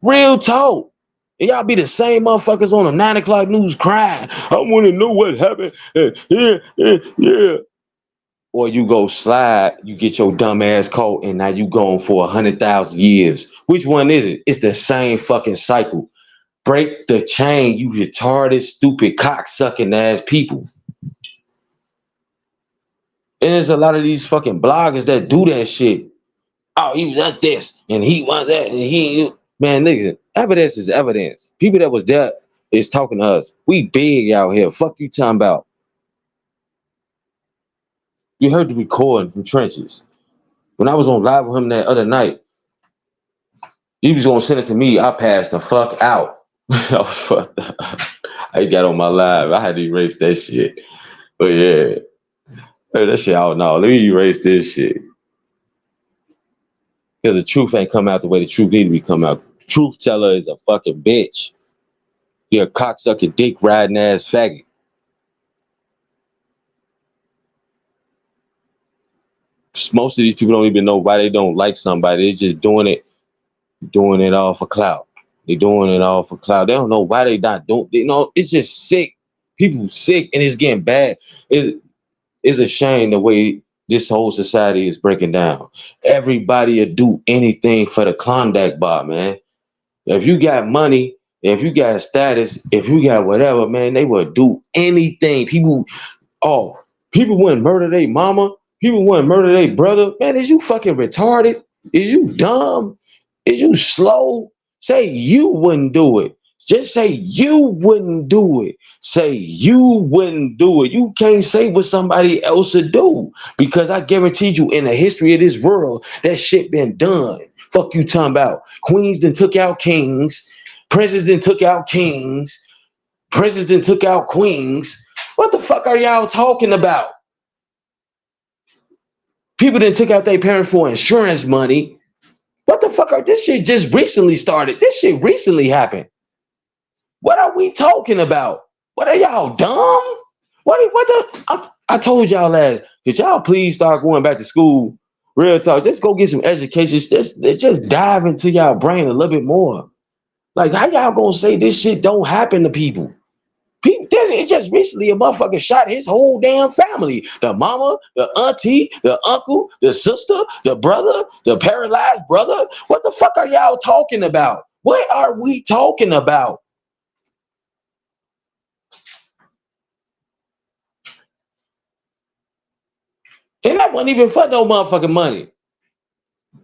Real talk. And y'all be the same motherfuckers on the 9 o'clock news crying. I want to know what happened. Yeah. Or you go slide, you get your dumb ass caught, and now you going for 100,000 years. Which one is it? It's the same fucking cycle. Break the chain, you retarded, stupid, cocksucking ass people. And there's a lot of these fucking bloggers that do that shit. Oh, he was at this, and he was that, and he, man, nigga, evidence is evidence. People that was there is talking to us. We big out here. Fuck you talking about. You heard the recording from Trenches. When I was on live with him that other night, he was gonna send it to me. I passed the fuck out. I got on my live. I had to erase that shit. But yeah, that shit out now. Let me erase this shit. Because the truth ain't come out the way the truth need to be come out. Truth teller is a fucking bitch. You're a cocksucking, dick riding ass faggot. Most of these people don't even know why they don't like somebody. They're just doing it all for clout. They're doing it all for clout. They don't know why they not doing. You know, it's just sick. People sick, and it's getting bad. It's a shame the way this whole society is breaking down. Everybody will do anything for the Klondike bar, man. If you got money, if you got status, if you got whatever, man, they will do anything. People wouldn't murder their mama. People wouldn't murder their brother. Man, is you fucking retarded? Is you dumb? Is you slow? Say you wouldn't do it. Just say you wouldn't do it. Say you wouldn't do it. You can't say what somebody else would do, because I guarantee you in the history of this world, that shit been done. Fuck you talking about. Queens then took out kings. Princes then took out kings. Princes then took out queens. What the fuck are y'all talking about? People then took out their parents for insurance money. What the fuck are this shit just recently started? This shit recently happened. What are we talking about? What are y'all dumb? What the? I told y'all last. Could y'all please start going back to school? Real talk. Just go get some education. Just dive into y'all brain a little bit more. Like, how y'all gonna say this shit don't happen to people? It just recently a motherfucker shot his whole damn family. The mama, the auntie, the uncle, the sister, the brother, the paralyzed brother. What the fuck are y'all talking about? What are we talking about? And that wasn't even for no motherfucking money.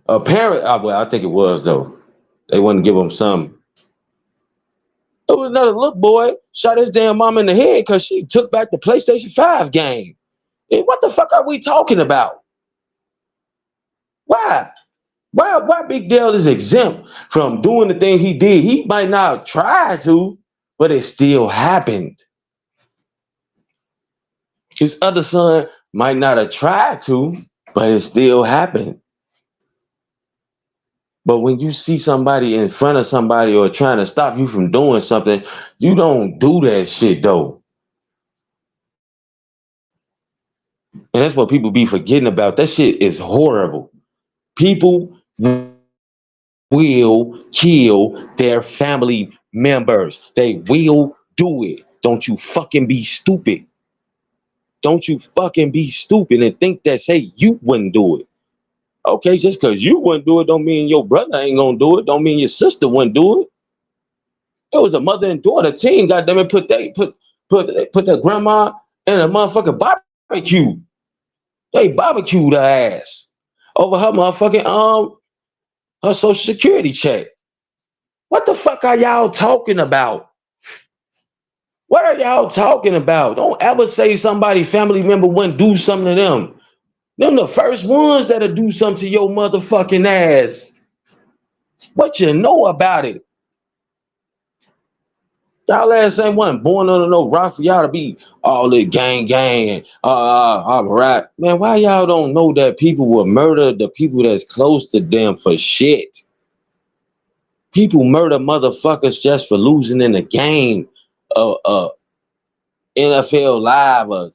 Apparently, well, I think it was though. They wouldn't give him some. It was another little boy shot his damn mom in the head because she took back the PlayStation 5 game. And what the fuck are we talking about? Why? Why Big Dell is exempt from doing the thing he did? He might not try to, but it still happened. His other son might not have tried to, but it still happened. But when you see somebody in front of somebody or trying to stop you from doing something, you don't do that shit though. And that's what people be forgetting about. That shit is horrible. People will kill their family members. They will do it. Don't you fucking be stupid. Don't you fucking be stupid and think that, say, you wouldn't do it. Okay, just because you wouldn't do it don't mean your brother ain't gonna do it. Don't mean your sister wouldn't do it. It was a mother and daughter team. Goddamn it, put their grandma in a motherfucking barbecue. They barbecued her ass over her motherfucking her social security check. What the fuck are y'all talking about? What are y'all talking about? Don't ever say somebody family member wouldn't do something to them. Them the first ones that'll do something to your motherfucking ass. What you know about it? Y'all ass ain't wasn't born under no rock for y'all to be all the gang and right. Man, why y'all don't know that people will murder the people that's close to them for shit? People murder motherfuckers just for losing in a game. NFL Live, you know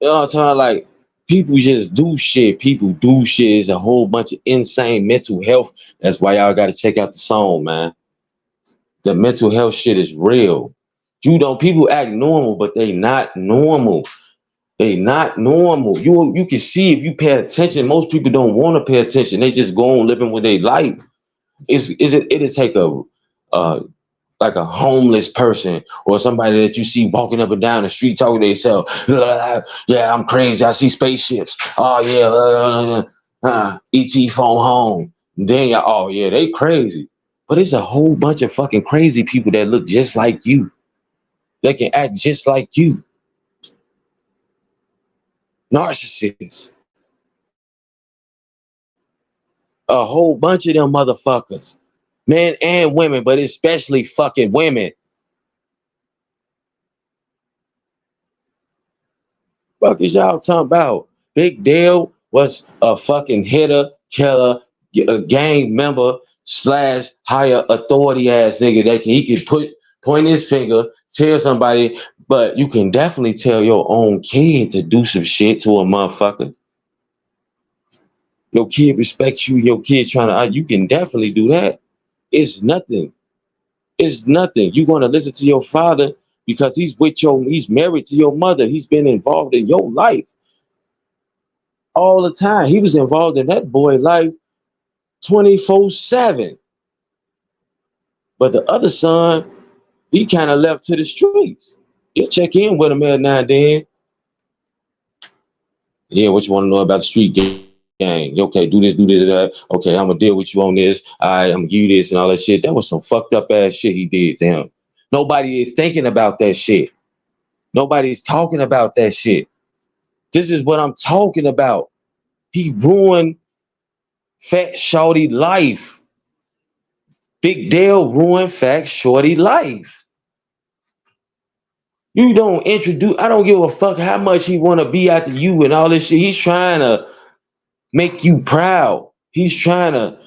what I'm talking? Like, people just do shit. People do shit. It's a whole bunch of insane mental health. That's why y'all got to check out the song, man. The mental health shit is real. People act normal, but they not normal. They not normal. You can see if you pay attention. Most people don't want to pay attention. They just go on living with their life. It'll take like a homeless person or somebody that you see walking up and down the street talking to themselves. Yeah, I'm crazy. I see spaceships. Oh yeah, ET phone home. Then oh yeah, they crazy. But it's a whole bunch of fucking crazy people that look just like you. They can act just like you. Narcissists. A whole bunch of them motherfuckers. Men and women, but especially fucking women. Fuck is y'all talking about? Big Dell was a fucking hitter, killer, a gang member slash higher authority ass nigga that he could point his finger, tell somebody, but you can definitely tell your own kid to do some shit to a motherfucker. Your kid respects you, your kid trying to, you can definitely do that. It's nothing. It's nothing. You're going to listen to your father because he's married to your mother. He's been involved in your life all the time. He was involved in that boy's life 24/7. But the other son, he kind of left to the streets. You check in with him every now and then. Yeah, what you want to know about the street gang? Okay, do this, that. Okay, I'm gonna deal with you on this. All right, I'm gonna give you this and all that shit. That was some fucked up ass shit he did to him. Nobody is thinking about that shit. Nobody's talking about that shit. This is what I'm talking about. He ruined Fat Shorty life. Big Dell ruined Fat Shorty life. You don't introduce, I don't give a fuck how much he want to be after you and all this shit. He's trying to make you proud. He's trying to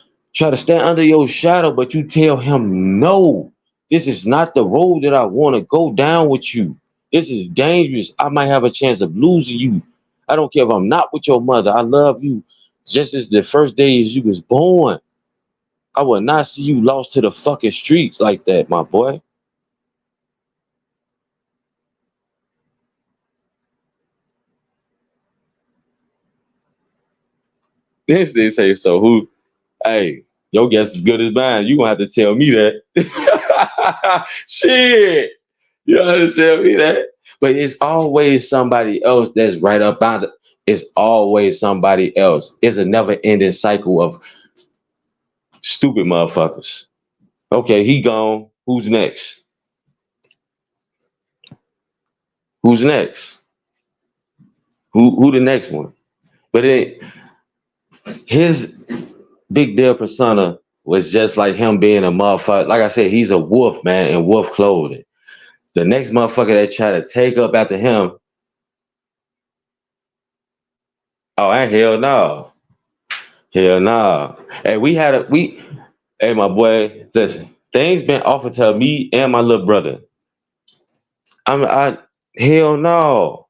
stand under your shadow, but you tell him, no, this is not the road that I want to go down with you. This is dangerous. I might have a chance of losing you. I don't care if I'm not with your mother. I love you just as the first day as you was born. I will not see you lost to the fucking streets like that, my boy. This they say so. Who? Hey, your guess is good as mine. You gonna have to tell me that. Shit, you gonna have to tell me that. But it's always somebody else that's right up on it. It's always somebody else. It's a never-ending cycle of stupid motherfuckers. Okay, he gone. Who's next? Who's next? Who the next one? But it his big Dell persona was just like him being a motherfucker. Like I said, he's a wolf, man, in wolf clothing. The next motherfucker that try to take up after him, oh, and hell no. Hell no. Hey, hey, my boy, listen, things been offered to me and my little brother. I hell no.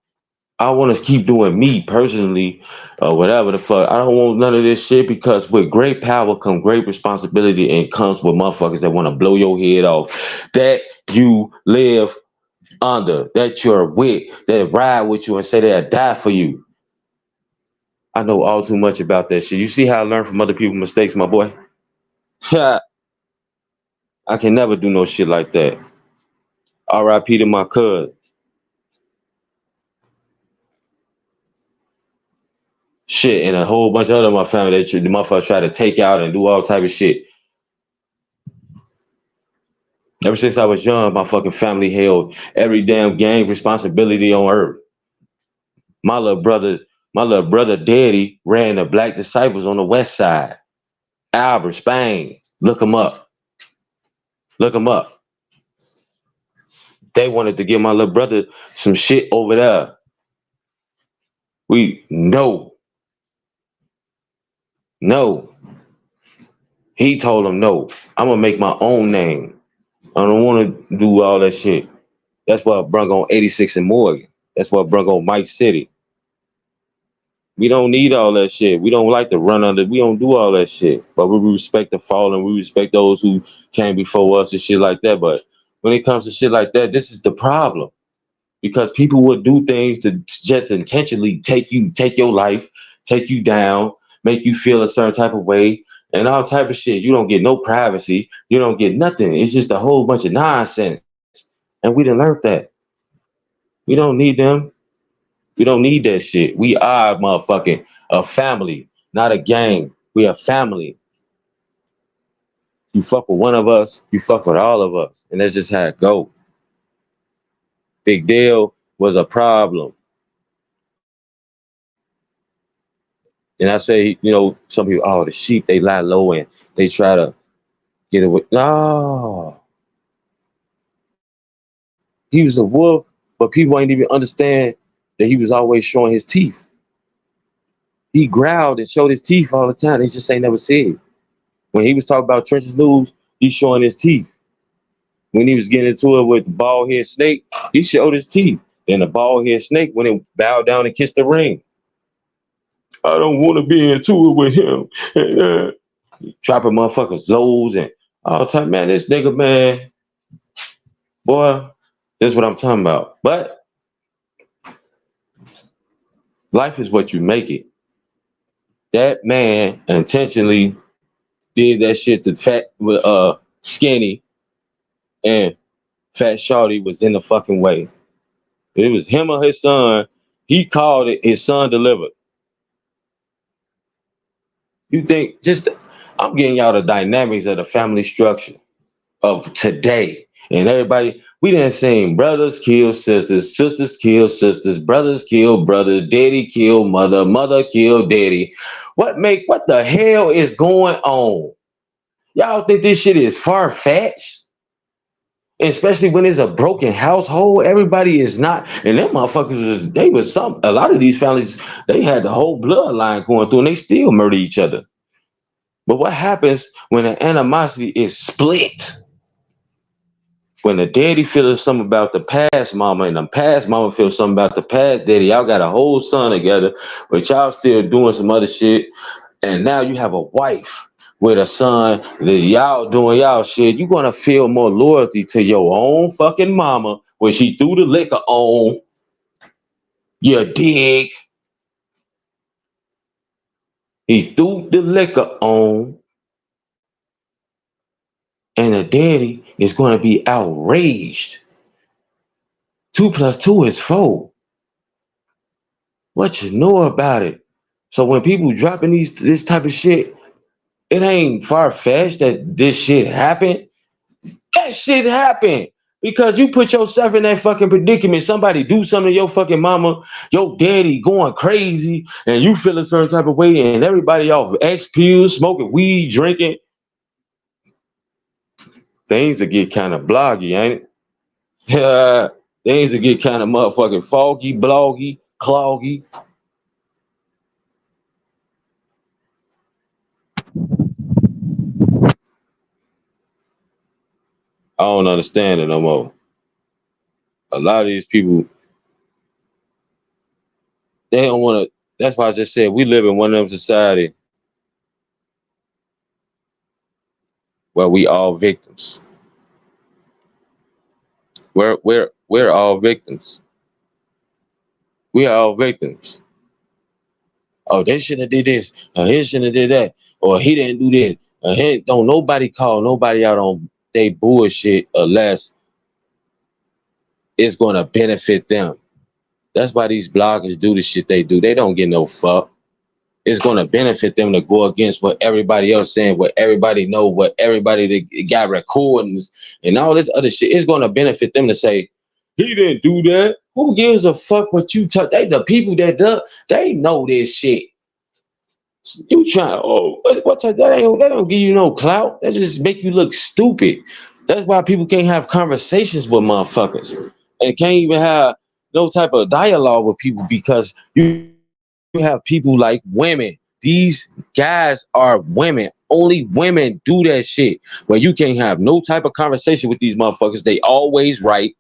I want to keep doing me personally, or whatever the fuck. I don't want none of this shit because with great power comes great responsibility and comes with motherfuckers that want to blow your head off. That you live under, that you're with, that ride with you and say they'll die for you. I know all too much about that shit. You see how I learn from other people's mistakes, my boy? I can never do no shit like that. R.I.P. to my cuz. Shit, and a whole bunch of other my family that the motherfuckers try to take out and do all type of shit. Ever since I was young, my fucking family held every damn gang responsibility on earth. My little brother daddy ran the Black Disciples on the west side. Albert, Spain. Look him up. Look him up. They wanted to give my little brother some shit over there. We no. No. He told him no. I'm gonna make my own name. I don't wanna do all that shit. That's why I brung on 86 and Morgan. That's why I brung on Mike City. We don't need all that shit. We don't like to run under. We don't do all that shit. But we respect the fallen. We respect those who came before us and shit like that. But when it comes to shit like that, this is the problem. Because people would do things to just intentionally take your life, take you down, make you feel a certain type of way, and all type of shit. You don't get no privacy. You don't get nothing. It's just a whole bunch of nonsense. And we didn't learn that. We don't need them. We don't need that shit. We are motherfucking a family, not a gang. We are family. You fuck with one of us, you fuck with all of us. And that's just how it go. Big Dell was a problem. And I say, some people, oh, the sheep, they lie low and they try to get away. No. He was a wolf, but people ain't even understand that he was always showing his teeth. He growled and showed his teeth all the time. They just ain't never said. When he was talking about Trench's news, he's showing his teeth. When he was getting into it with the bald head snake, he showed his teeth. And the bald head snake when he bowed down and kissed the ring. I don't want to be into it with him. Dropping motherfuckers lows and all the time, man. This nigga, man, boy, this is what I'm talking about. But life is what you make it. That man intentionally did that shit to fat skinny, and fat shorty was in the fucking way. It was him or his son. He called it, his son delivered. You think I'm getting y'all the dynamics of the family structure of today. And everybody, we didn't sing brothers kill sisters, sisters kill sisters, brothers kill brothers, daddy kill mother, mother kill daddy. What the hell is going on? Y'all think this shit is far-fetched? Especially when it's a broken household, everybody is not, and them motherfuckers a lot of these families, they had the whole bloodline going through and they still murder each other. But what happens when the animosity is split? When the daddy feels something about the past mama and the past mama feels something about the past daddy, y'all got a whole son together, but y'all still doing some other shit. And now you have a wife with a son that y'all doing y'all shit. You're gonna feel more loyalty to your own fucking mama when she threw the liquor on. You dig? He threw the liquor on, and the daddy is gonna be outraged. 2 + 2 is 4. What you know about it? So when people dropping this type of shit, it ain't far-fetched that this shit happened. That shit happened because you put yourself in that fucking predicament. Somebody do something to your fucking mama, your daddy going crazy, and you feel a certain type of way, and everybody off X pills, smoking weed, drinking. Things will get kind of bloggy, ain't it? Things will get kind of motherfucking foggy, bloggy, cloggy. I don't understand it no more. A lot of these people, they don't want to. That's why I just said we live in one of them society where we all victims. We're all victims. We are all victims. Oh, they shouldn't have did this. Or he shouldn't have did that. Or he didn't do that. Don't nobody call nobody out on they bullshit unless it's gonna benefit them. That's why these bloggers do the shit they do. They don't get no fuck. It's gonna benefit them to go against what everybody else saying, what everybody know, what everybody that got recordings and all this other shit. It's gonna benefit them to say, he didn't do that. Who gives a fuck what you talk? They the people that do, they know this shit. You try, what's that? That don't give you no clout. That just make you look stupid. That's why people can't have conversations with motherfuckers and can't even have no type of dialogue with people because you have people like women. These guys are women. Only women do that shit where you can't have no type of conversation with these motherfuckers. They always right.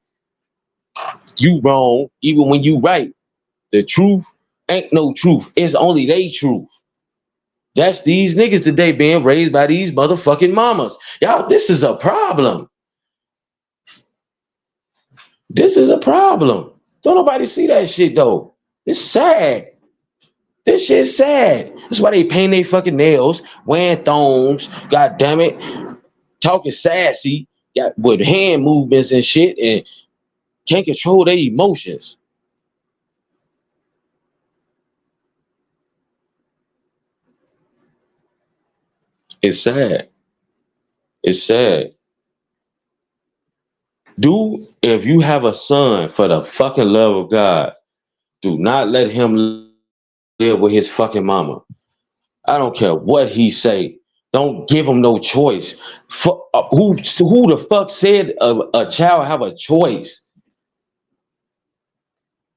You wrong, even when you right. The truth ain't no truth. It's only they truth. That's these niggas today being raised by these motherfucking mamas. Y'all, this is a problem. This is a problem. Don't nobody see that shit though. It's sad. This shit's sad. That's why they paint their fucking nails, wearing thongs, god damn it, talking sassy, got with hand movements and shit, and can't control their emotions. It's sad. It's sad. If you have a son, for the fucking love of God, do not let him live with his fucking mama. I don't care what he say. Don't give him no choice. Who the fuck said a child have a choice?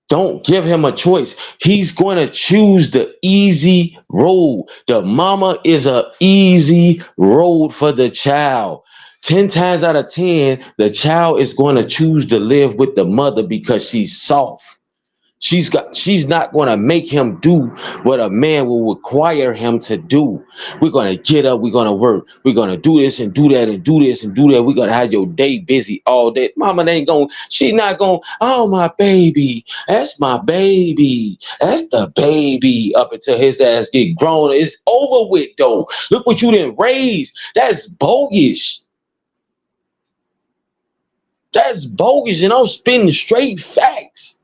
Don't give him a choice. He's going to choose the easy road. The mama is a easy road for the child. 10 times out of 10, the child is going to choose to live with the mother because she's soft. She's not going to make him do what a man will require him to do. We're going to get up, we're going to work, we're going to do this and do that and do this and do that. We're going to have your day busy all day. Mama ain't going, she not going, oh, my baby, that's my baby, that's the baby, up until his ass get grown. It's over with though. Look what you didn't raise. That's bogus. That's bogus, and I'm spitting straight facts.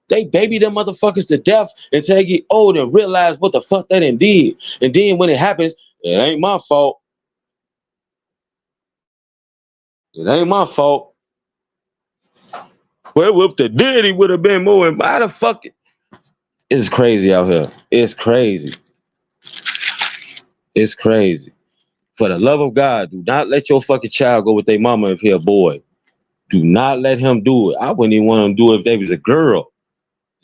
They baby them motherfuckers to death until they get old and realize what the fuck they done did. And then when it happens, it ain't my fault. It ain't my fault. Well, if the daddy would have been more, why the fuck? It's crazy out here. It's crazy. It's crazy. For the love of God, do not let your fucking child go with their mama if he a boy. Do not let him do it. I wouldn't even want him to do it if they was a girl.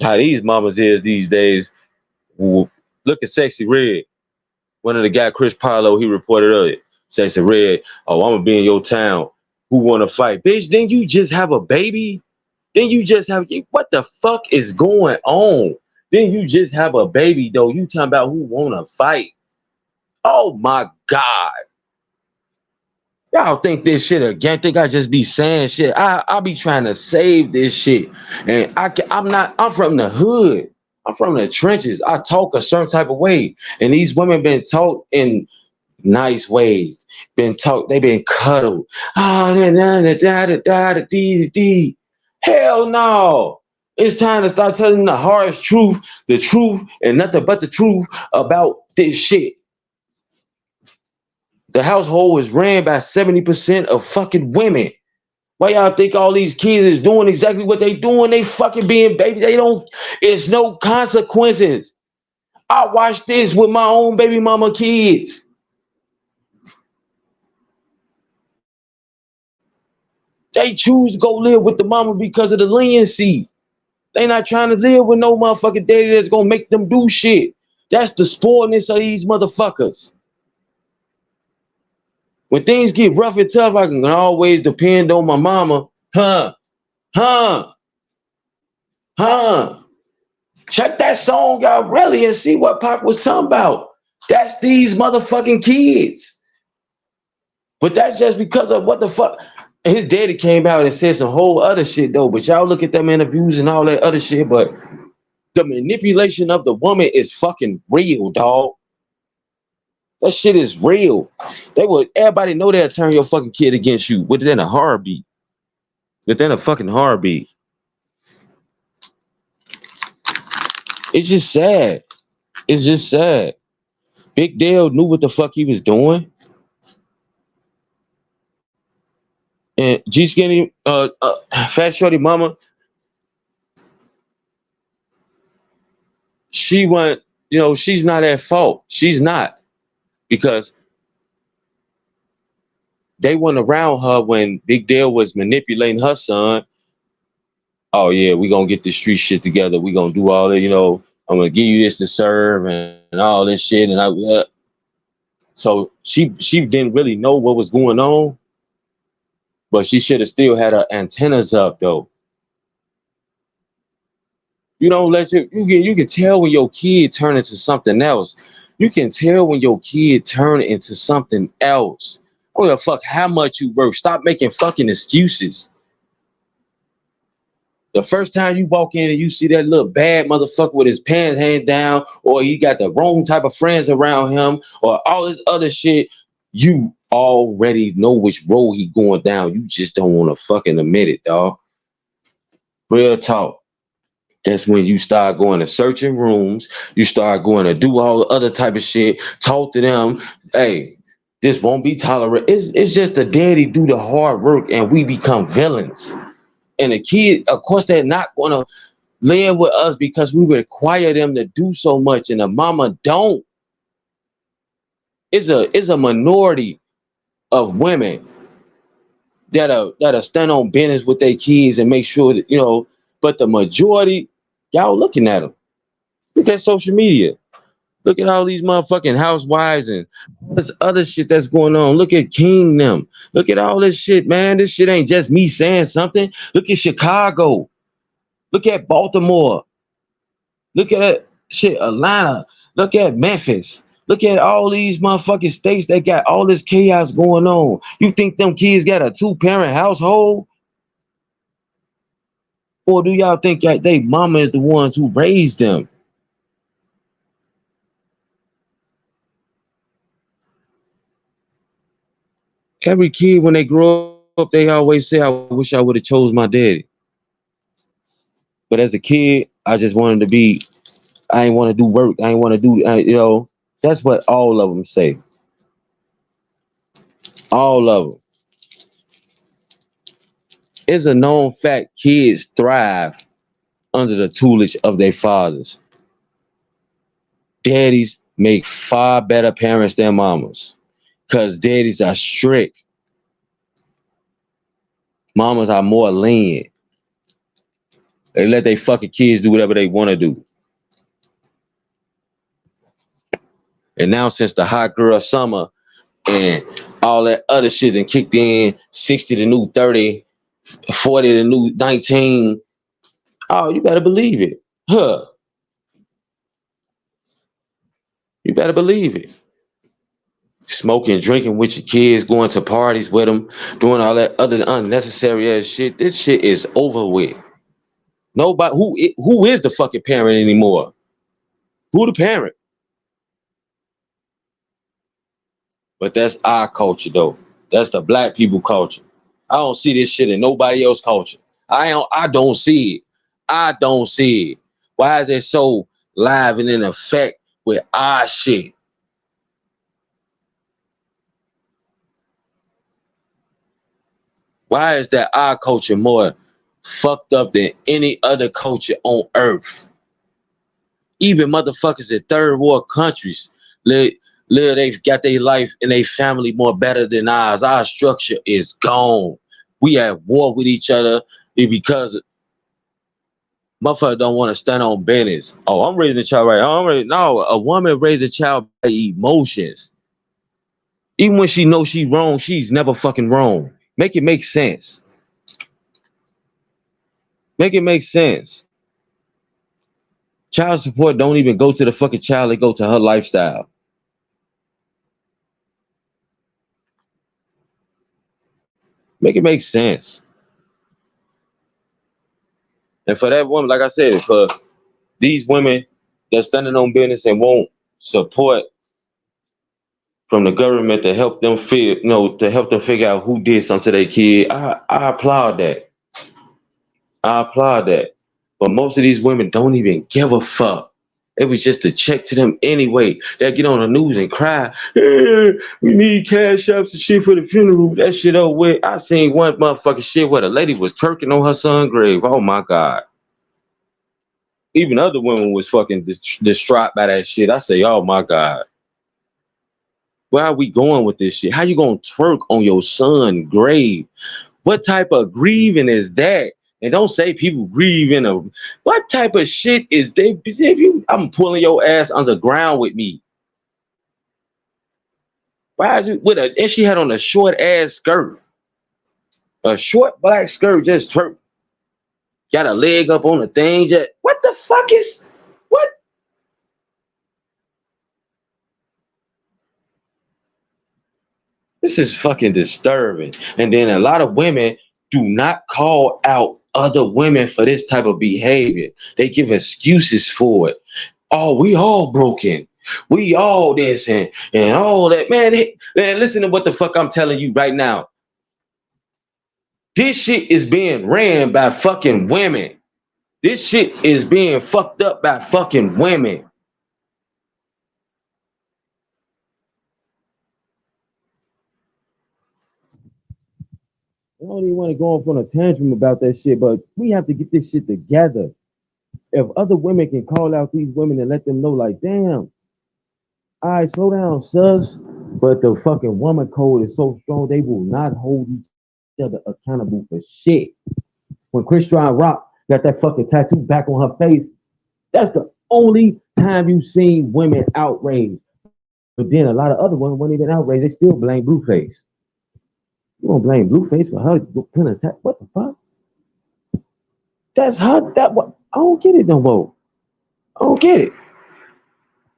How these mamas is these days. Look at Sexy Red. One of the guy, Chris Parlow, he reported earlier. Sexy Red, oh, I'm gonna be in your town. Who wanna fight? Bitch, didn't you just have a baby? Then you just have, what the fuck is going on? Then you just have a baby though. You talking about who wanna fight? Oh my God. Y'all think this shit again? Think I just be saying shit? I be trying to save this shit, and I'm from the hood. I'm from the trenches. I talk a certain type of way, and these women been taught in nice ways. Been taught. They been cuddled. Oh, da. Hell no. It's time to start telling the hardest truth, and nothing but the truth about this shit. The household was ran by 70% of fucking women. Why y'all think all these kids is doing exactly what they doing? They fucking being baby. They don't, it's no consequences. I watched this with my own baby mama kids. They choose to go live with the mama because of the leniency. They not trying to live with no motherfucking daddy that's gonna make them do shit. That's the spoiledness of these motherfuckers. When things get rough and tough, I can always depend on my mama. Huh? Check that song out really and see what Pac was talking about. That's these motherfucking kids. But that's just because of what the fuck. His daddy came out and said some whole other shit though. But y'all look at them interviews and all that other shit. But the manipulation of the woman is fucking real, dog. That shit is real. Everybody know they'll turn your fucking kid against you within a heartbeat. Within a fucking heartbeat. It's just sad. It's just sad. Big Dell knew what the fuck he was doing. And G Skinny, Fat Shorty mama, she went, she's not at fault. She's not. Because they went around her when Big Dell was manipulating her son. Oh yeah, we gonna get this street shit together. We gonna do all that, I'm gonna give you this to serve and all this shit. And so she didn't really know what was going on, but she should have still had her antennas up though. You don't let you can tell when your kid turn into something else. You can tell when your kid turn into something else. I don't give a fuck how much you work. Stop making fucking excuses. The first time you walk in and you see that little bad motherfucker with his pants hanging down, or he got the wrong type of friends around him, or all this other shit, you already know which road he going down. You just don't want to fucking admit it, dog. Real talk. That's when you start going to searching rooms. You start going to do all the other type of shit. Talk to them. Hey, this won't be tolerated. It's just the daddy do the hard work and we become villains. And the kid, of course, they're not going to live with us because we require them to do so much. And the mama don't. It's a minority of women that'll stand on business with their kids and make sure that, but the majority, y'all looking at them. Look at social media. Look at all these motherfucking housewives and this other shit that's going on. Look at King them. Look at all this shit, man. This shit ain't just me saying something. Look at Chicago. Look at Baltimore. Look at that shit, Atlanta. Look at Memphis. Look at all these motherfucking states that got all this chaos going on. You think them kids got a 2-parent household? Or do y'all think that they mama is the ones who raised them? Every kid, when they grow up, they always say, I wish I would have chose my daddy. But as a kid, I just wanted to be, I ain't want to do work. I ain't want to do, that's what all of them say. All of them. It's a known fact kids thrive under the tutelage of their fathers. Daddies make far better parents than mamas because daddies are strict. Mamas are more lenient. They let their fucking kids do whatever they want to do. And now since the hot girl summer, and all that other shit and kicked in, 60 the new 30, 40 the new 19. Oh, you better believe it. Huh. You better believe it. Smoking, drinking with your kids, going to parties with them, doing all that other unnecessary ass shit. This shit is over with. Nobody who is the fucking parent anymore? Who the parent? But that's our culture though. That's the black people culture. I don't see this shit in nobody else culture. I don't see it. I don't see it. Why is it so live and in effect with our shit? Why is that our culture more fucked up than any other culture on earth? Even motherfuckers in third world countries live, they've got their life and their family more better than ours. Our structure is gone. We at war with each other because motherfucker don't want to stand on business. Oh, I'm raising a child right. No, a woman raising a child by emotions. Even when she knows she's wrong, she's never fucking wrong. Make it make sense. Make it make sense. Child support don't even go to the fucking child, they go to her lifestyle. Make it make sense. And for that woman, like I said, for these women that's standing on business and won't support from the government to help them to help them figure out who did something to their kid, I applaud that. I applaud that. But most of these women don't even give a fuck. It was just a check to them anyway. They'll get on the news and cry, hey, we need cash apps and shit for the funeral. That shit over with. I seen one motherfucking shit where the lady was twerking on her son's grave. Oh my God. Even other women was fucking distraught by that shit. I say, oh my God. Where are we going with this shit? How you gonna twerk on your son's grave? What type of grieving is that? And don't say people grieving. What type of shit is they? I'm pulling your ass underground with me. Why is it with a? And she had on a short ass skirt, a short black skirt, just twerk. Got a leg up on the thing. Just what the fuck is what? This is fucking disturbing. And then a lot of women do not call out other women for this type of behavior. They give excuses for it. Oh, we all broken. We all this and all that. Man, listen to what the fuck I'm telling you right now. This shit is being ran by fucking women. This shit is being fucked up by fucking women. I don't even want to go off on a tantrum about that shit, but we have to get this shit together. If other women can call out these women and let them know, like, damn, all right, slow down, sus. But the fucking woman code is so strong, they will not hold each other accountable for shit. When CHI-RAQ got that fucking tattoo back on her face, that's the only time you've seen women outraged. But then a lot of other women weren't even outraged. They still blame Blueface. You gonna blame Blueface for her putting a tattoo? What the fuck? That's her. That what? I don't get it no more. I don't get it.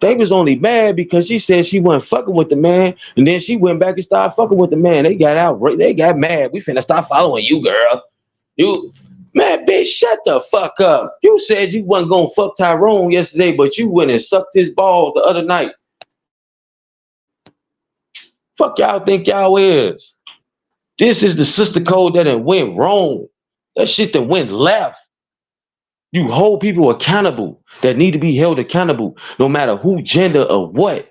They was only mad because she said she wasn't fucking with the man, and then she went back and started fucking with the man. They got out. They got mad. We finna start following you, girl. You, man, bitch, shut the fuck up. You said you wasn't gonna fuck Tyrone yesterday, but you went and sucked his balls the other night. Fuck y'all think y'all is. This is the sister code that went wrong. That shit that went left. You hold people accountable that need to be held accountable, no matter who, gender, or what.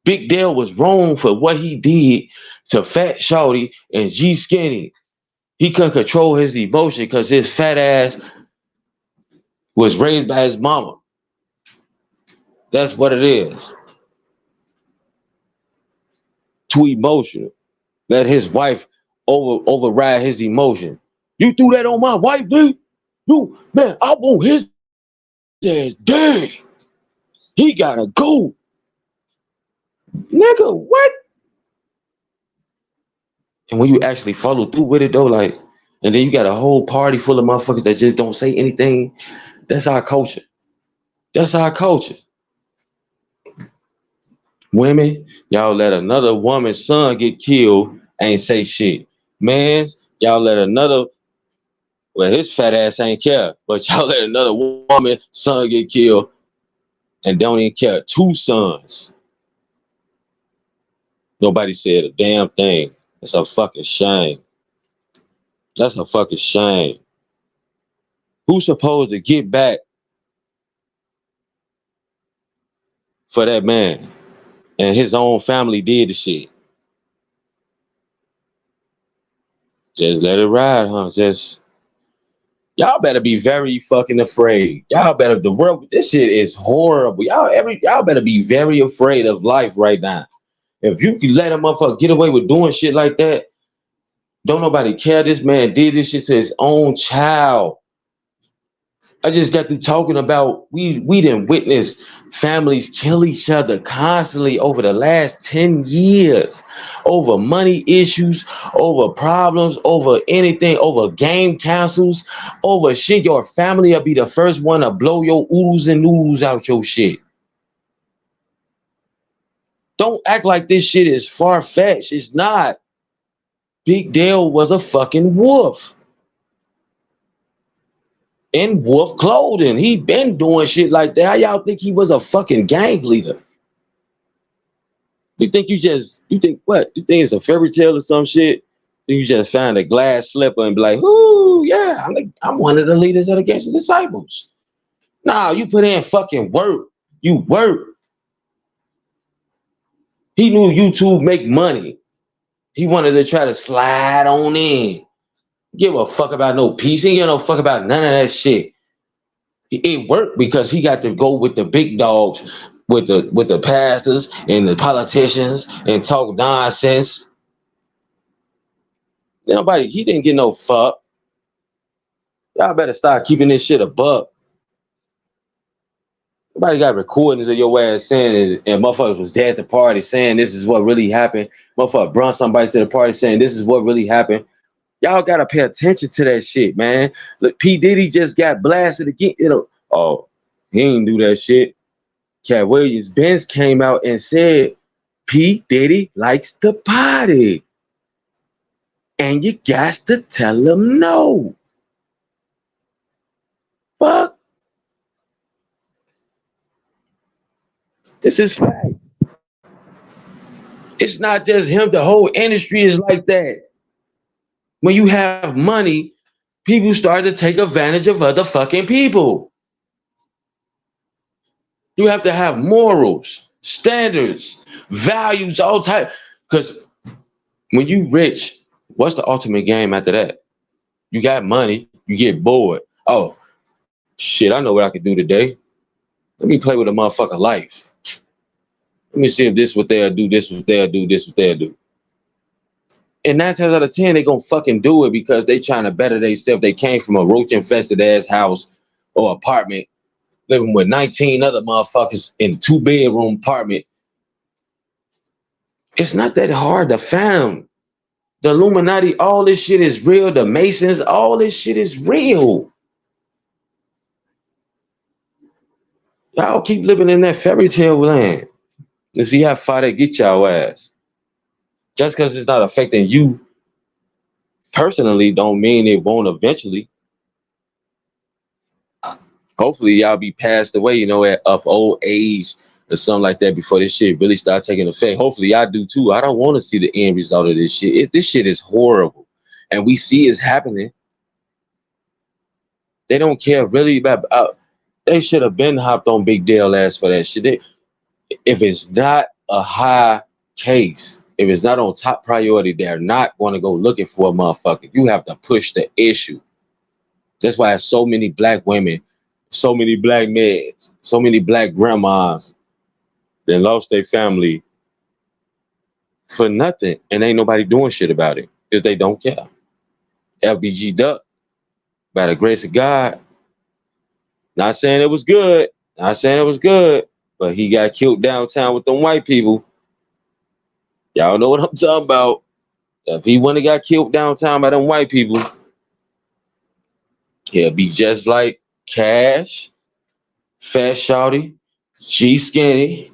Big Dell was wrong for what he did to Fat Shawty and G Skinny. He couldn't control his emotion because his fat ass was raised by his mama. That's what it is. Too emotional. Let his wife override his emotion. You threw that on my wife, dude. You, man, I want his ass dead. He gotta go. Nigga, what? And when you actually follow through with it though, like, and then you got a whole party full of motherfuckers that just don't say anything. That's our culture. That's our culture. Women, y'all let another woman's son get killed, ain't say shit. Man, y'all let another, well, his fat ass ain't care, but y'all let another woman son get killed and don't even care. Two sons. Nobody said a damn thing. It's a fucking shame. That's a fucking shame. Who's supposed to get back for that man? And his own family did the shit. Just let it ride, huh? Just y'all better be very fucking afraid. Y'all better the world. This shit is horrible. Y'all better be very afraid of life right now. If you can let a motherfucker get away with doing shit like that, don't nobody care. This man did this shit to his own child. I just got through talking about we didn't witness families kill each other constantly over the last 10 years over money issues, over problems, over anything, over game cancels, over shit. Your family will be the first one to blow your oodles and noodles out your shit. Don't act like this shit is far-fetched. It's not. Big Dell was a fucking wolf. In wolf clothing. He been doing shit like that. How y'all think he was a fucking gang leader? You think what? You think it's a fairy tale or some shit? You just find a glass slipper and be like, ooh, yeah, I'm one of the leaders of the Gangster Disciples. Nah, you put in fucking work. You work. He knew YouTube make money. He wanted to try to slide on in. Give a fuck about no peace. He give no fuck about none of that shit. It worked because he got to go with the big dogs, with the pastors and the politicians and talk nonsense. He didn't get no fuck. Y'all better start keeping this shit a buck. Nobody got recordings of your ass saying it, and motherfuckers was dead at the party saying this is what really happened. Motherfucker brought somebody to the party saying this is what really happened. Y'all gotta pay attention to that shit, man. Look, P. Diddy just got blasted again. Oh, he ain't do that shit. Cat Williams Benz came out and said P. Diddy likes to party. And you got to tell him no. Fuck. This is fact. It's not just him. The whole industry is like that. When you have money, people start to take advantage of other fucking people. You have to have morals, standards, values, all type. Because when you rich, what's the ultimate game after that? You got money, you get bored. Oh, shit, I know what I can do today. Let me play with a motherfucker life. Let me see if this what they'll do, this what they'll do, this what they'll do. And 9 times out of 10, they gonna fucking do it because they trying to better themselves. They came from a roach-infested ass house or apartment, living with 19 other motherfuckers in a 2-bedroom apartment. It's not that hard to fathom. The Illuminati, all this shit is real. The Masons, all this shit is real. Y'all keep living in that fairy tale land and see how far they get y'all ass. Just because it's not affecting you personally don't mean it won't eventually. Hopefully y'all be passed away, of old age or something like that before this shit really start taking effect. Hopefully y'all do too. I don't want to see the end result of this shit. This shit is horrible. And we see it's happening. They don't care really about they should have been hopped on Big Dell ass for that shit. If it's not a high case, if it's not on top priority, they're not going to go looking for a motherfucker. You have to push the issue. That's why so many black women, so many black men, so many black grandmas that lost their family for nothing, and ain't nobody doing shit about it because they don't care. LBG Duck, by the grace of God, not saying it was good, but he got killed downtown with them white people. Y'all know what I'm talking about. If he wouldn't have got killed downtown by them white people, he'll be just like Cash, Fat Shawty, G Skinny,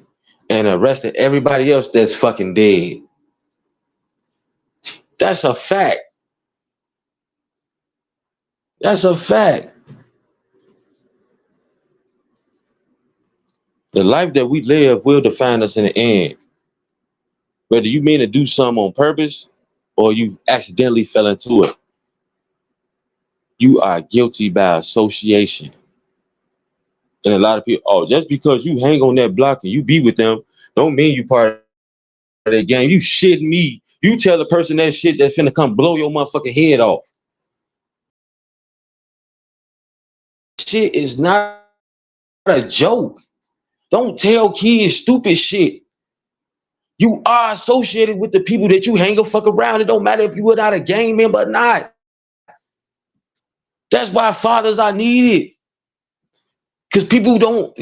and the rest of everybody else that's fucking dead. That's a fact. That's a fact. The life that we live will define us in the end. Whether you mean to do something on purpose or you accidentally fell into it, you are guilty by association. And a lot of people, oh, just because you hang on that block and you be with them, don't mean you part of that game. You shitting me. You tell the person that shit that's finna come blow your motherfucking head off. Shit is not a joke. Don't tell kids stupid shit. You are associated with the people that you hang a fuck around. It don't matter if you without a gang member or not. That's why fathers are needed. Because people don't,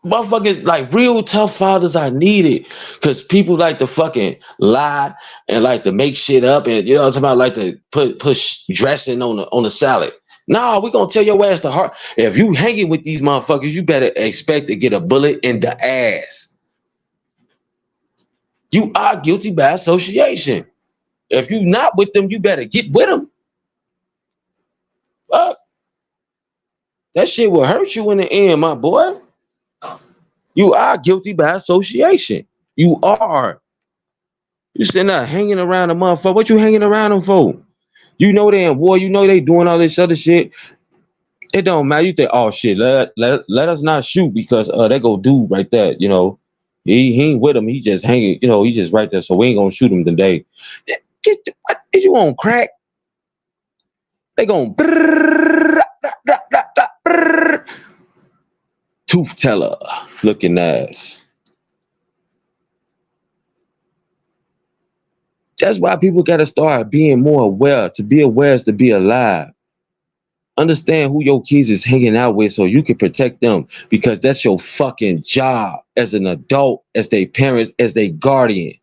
motherfuckers, like real tough fathers are needed. Because people like to fucking lie and like to make shit up. And you know what I'm talking about? Like to push dressing on the salad. Nah, we gonna tell your ass the heart. If you hanging with these motherfuckers, you better expect to get a bullet in the ass. You are guilty by association. If you not with them, you better get with them. Fuck. That shit will hurt you in the end, my boy. You are guilty by association. You are. You sitting there hanging around a motherfucker. What you hanging around them for? You know they in war. You know they doing all this other shit. It don't matter. You think, oh shit, let us not shoot because they go dude right there. You know, he ain't with him. He just hanging. You know, he just right there. So we ain't gonna shoot him today. What is you on crack? They gonna tooth teller looking ass. That's why people got to start being more aware. To be aware is to be alive. Understand who your kids is hanging out with so you can protect them because that's your fucking job as an adult, as their parents, as their guardian.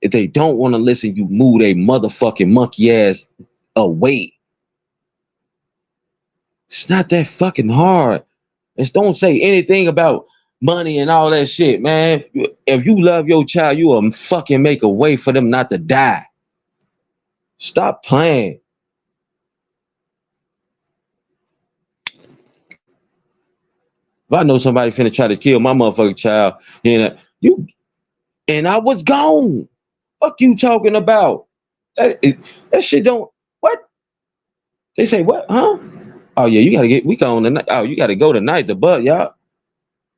If they don't want to listen, you move a motherfucking monkey ass away. It's not that fucking hard. Just don't say anything about money and all that shit, man. If you love your child, you will fucking make a way for them not to die. Stop playing. If I know somebody finna try to kill my motherfucking child, and I was gone. Fuck you talking about? That shit don't. What? They say what? Huh? Oh yeah, you gotta get. We gone tonight. Oh, you gotta go tonight. The butt, y'all.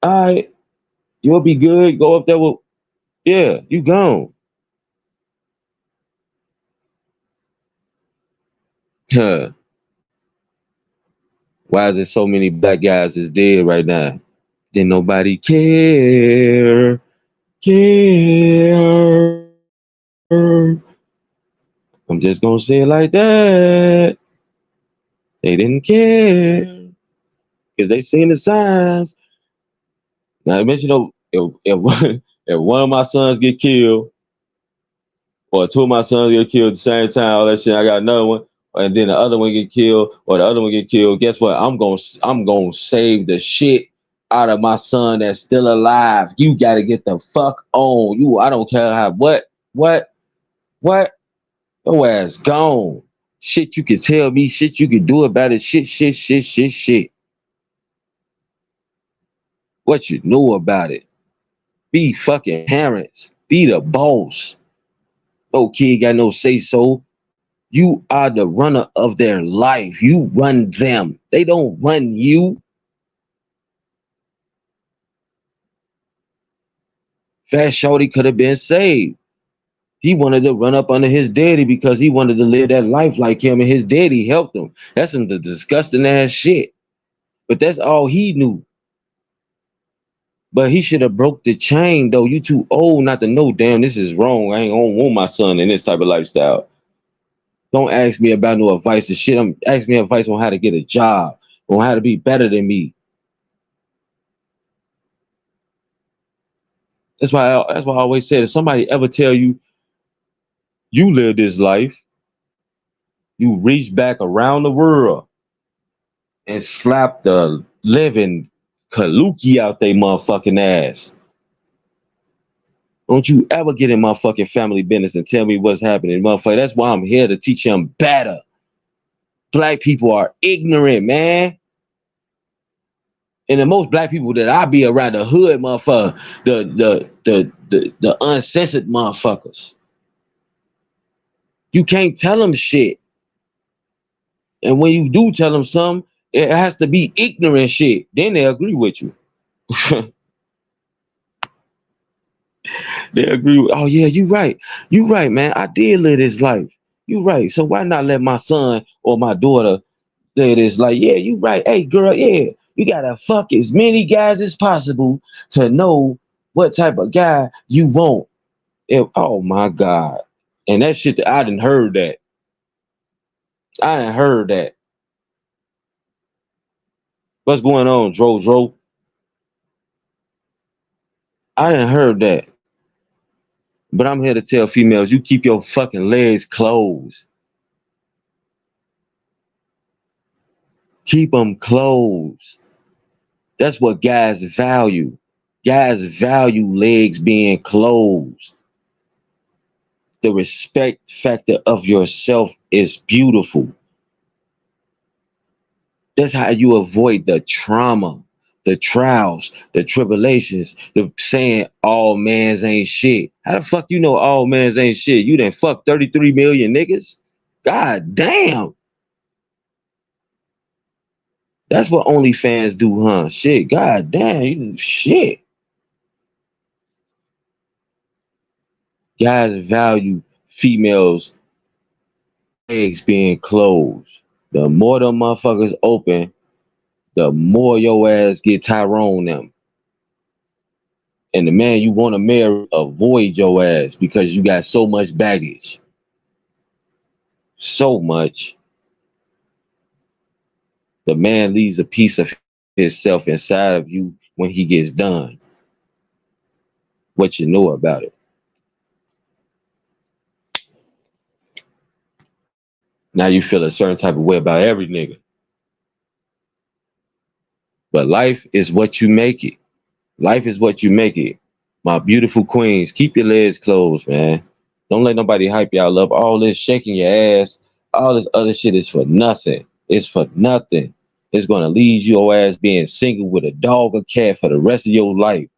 All right, you'll be good. Go up there with. Yeah, you gone. Huh. Why is there so many black guys is dead right now? Didn't nobody care. I'm just gonna say it like that. They didn't care because they seen the signs. Now I mentioned if one of my sons get killed, or two of my sons get killed at the same time, all that shit, I got another one, and then the other one get killed, or the other one get killed. Guess what? I'm gonna save the shit out of my son that's still alive. You gotta get the fuck on. I don't care how what your ass gone. Shit you can tell me, shit you can do about it, shit. What you know about it. Be fucking parents. Be the boss. No kid got no say so. You are the runner of their life. You run them. They don't run you. Fat Shorty could have been saved. He wanted to run up under his daddy because he wanted to live that life like him, and his daddy helped him. That's some disgusting ass shit. But that's all he knew. But he should have broke the chain, though. You too old not to know, damn, this is wrong. I ain't gonna want my son in this type of lifestyle. Don't ask me about no advice and shit. Ask me advice on how to get a job, on how to be better than me. That's why I always said, if somebody ever tell you You live this life. You reach back around the world and slap the living kaluki out they motherfucking ass. Don't you ever get in my fucking family business and tell me what's happening, motherfucker. That's why I'm here to teach them better. Black people are ignorant, man. And the most black people that I be around, the hood motherfucker, the uncensored motherfuckers. You can't tell them shit. And when you do tell them something, it has to be ignorant shit. Then they agree with you. They agree with, oh yeah, you right. You right, man. I did live this life. You right. So why not let my son or my daughter live this life? Yeah, you right. Hey girl, yeah. You gotta fuck as many guys as possible to know what type of guy you want. Oh my God. And that shit, I done heard that. I done heard that. What's going on, Dro? I done heard that. But I'm here to tell females, you keep your fucking legs closed. Keep them closed. That's what guys value. Guys value legs being closed. The respect factor of yourself is beautiful. That's how you avoid the trauma, the trials, the tribulations, the saying all mans ain't shit. How the fuck you know all mans ain't shit? You done fuck 33 million niggas? God damn. That's what OnlyFans do, huh? Shit, god damn, you shit. Guys value females' legs being closed. The more them motherfuckers open, the more your ass get Tyrone them. And the man you want to marry avoid your ass because you got so much baggage. So much. The man leaves a piece of himself inside of you when he gets done. What you know about it. Now you feel a certain type of way about every nigga. But life is what you make it. Life is what you make it. My beautiful queens, keep your legs closed, man. Don't let nobody hype y'all up. All this shaking your ass, all this other shit is for nothing. It's for nothing. It's gonna leave your ass being single with a dog or cat for the rest of your life.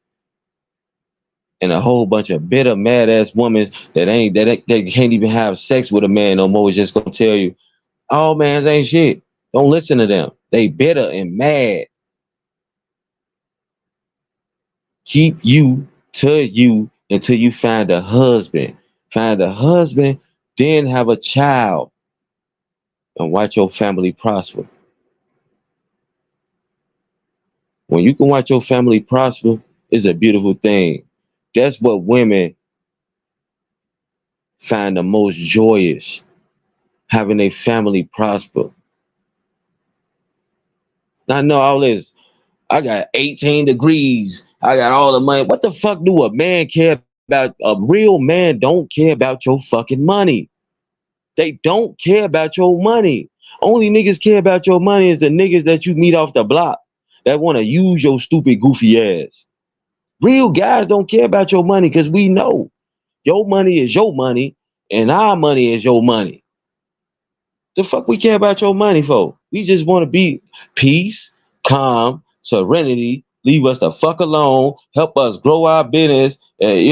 And a whole bunch of bitter, mad ass women that can't even have sex with a man no more is just gonna tell you, all mans ain't shit. Don't listen to them. They bitter and mad. Keep you to you until you find a husband. Find a husband, then have a child and watch your family prosper. When you can watch your family prosper, it's a beautiful thing. That's what women find the most joyous, having a family prosper. I know all this. I got 18 degrees. I got all the money. What the fuck do a man care about? A real man don't care about your fucking money. They don't care about your money. Only niggas care about your money is the niggas that you meet off the block that want to use your stupid goofy ass. Real guys don't care about your money because we know your money is your money and our money is your money. The fuck we care about your money for? We just want to be peace, calm, serenity, leave us the fuck alone, help us grow our business, and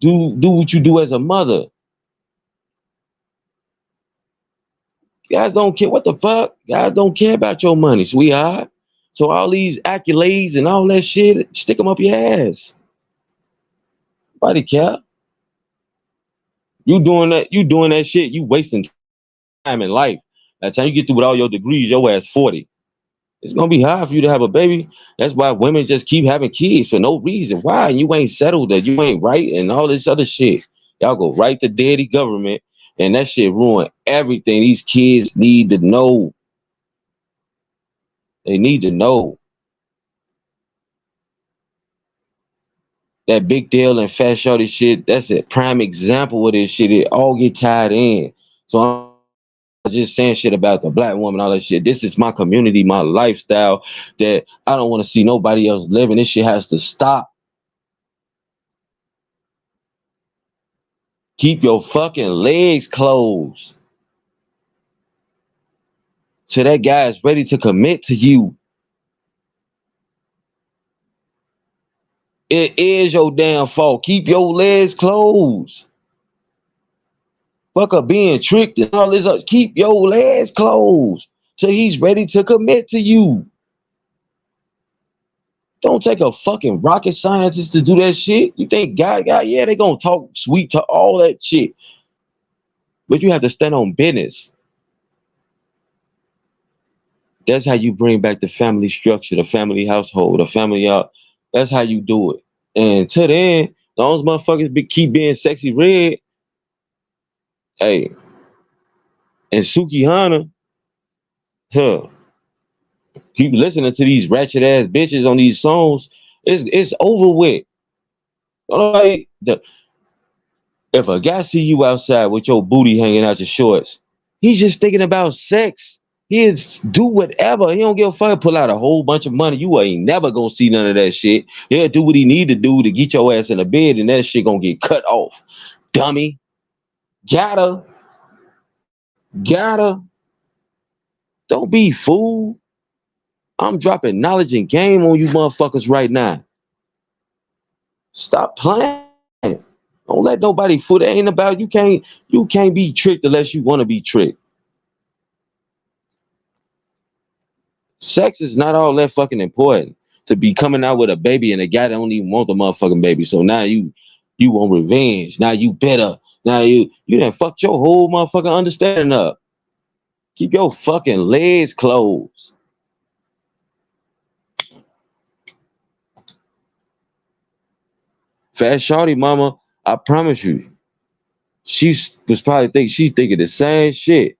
do what you do as a mother. Guys don't care. What the fuck? Guys don't care about your money, sweetheart. So all these accolades and all that shit, stick them up your ass. Nobody care. You doing that shit, you wasting time in life. By the time you get through with all your degrees, your ass 40. It's gonna be hard for you to have a baby. That's why women just keep having kids for no reason. Why? You ain't settled, that you ain't right, and all this other shit. Y'all go right to daddy government, and that shit ruin everything. These kids need to know. They need to know. That big Dell and Fat Shorty shit, that's a prime example of this shit. It all get tied in. So I'm just saying shit about the black woman, all that shit. This is my community, my lifestyle that I don't want to see nobody else living. This shit has to stop. Keep your fucking legs closed. So that guy is ready to commit to you. It is your damn fault. Keep your legs closed. Fuck up being tricked and all this. Keep your legs closed. So he's ready to commit to you. Don't take a fucking rocket scientist to do that shit. You think God, yeah, they gonna talk sweet to all that shit. But you have to stand on business. That's how you bring back the family structure, the family household, the family out. That's how you do it. And to then, as long as motherfuckers keep being sexy red, hey, and Suki Hana, huh, keep listening to these ratchet ass bitches on these songs, it's over with. Like, if a guy see you outside with your booty hanging out your shorts, he's just thinking about sex. He'll do whatever. He don't give a fuck. Pull out a whole bunch of money. You ain't never gonna see none of that shit. He'll do what he need to do to get your ass in the bed, and that shit gonna get cut off. Dummy. Gotta. Don't be fool. I'm dropping knowledge and game on you motherfuckers right now. Stop playing. Don't let nobody fool. It ain't about you can't be tricked unless you want to be tricked. Sex is not all that fucking important to be coming out with a baby and a guy that don't even want the motherfucking baby. So now you want revenge. Now you better. Now you done fucked your whole motherfucking understanding up. Keep your fucking legs closed. Fat Shorty mama, I promise you, she's thinking the same shit.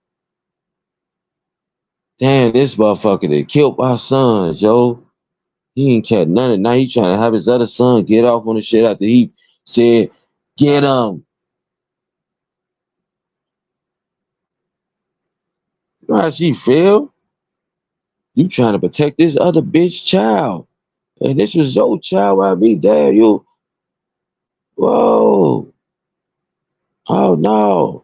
Damn, this motherfucker that killed my son, Joe. He ain't catch none of it. Now he trying to have his other son get off on the shit after he said, get him. You know how she feel? You trying to protect this other bitch child. And this was your child, I be damn you. Whoa. Oh no.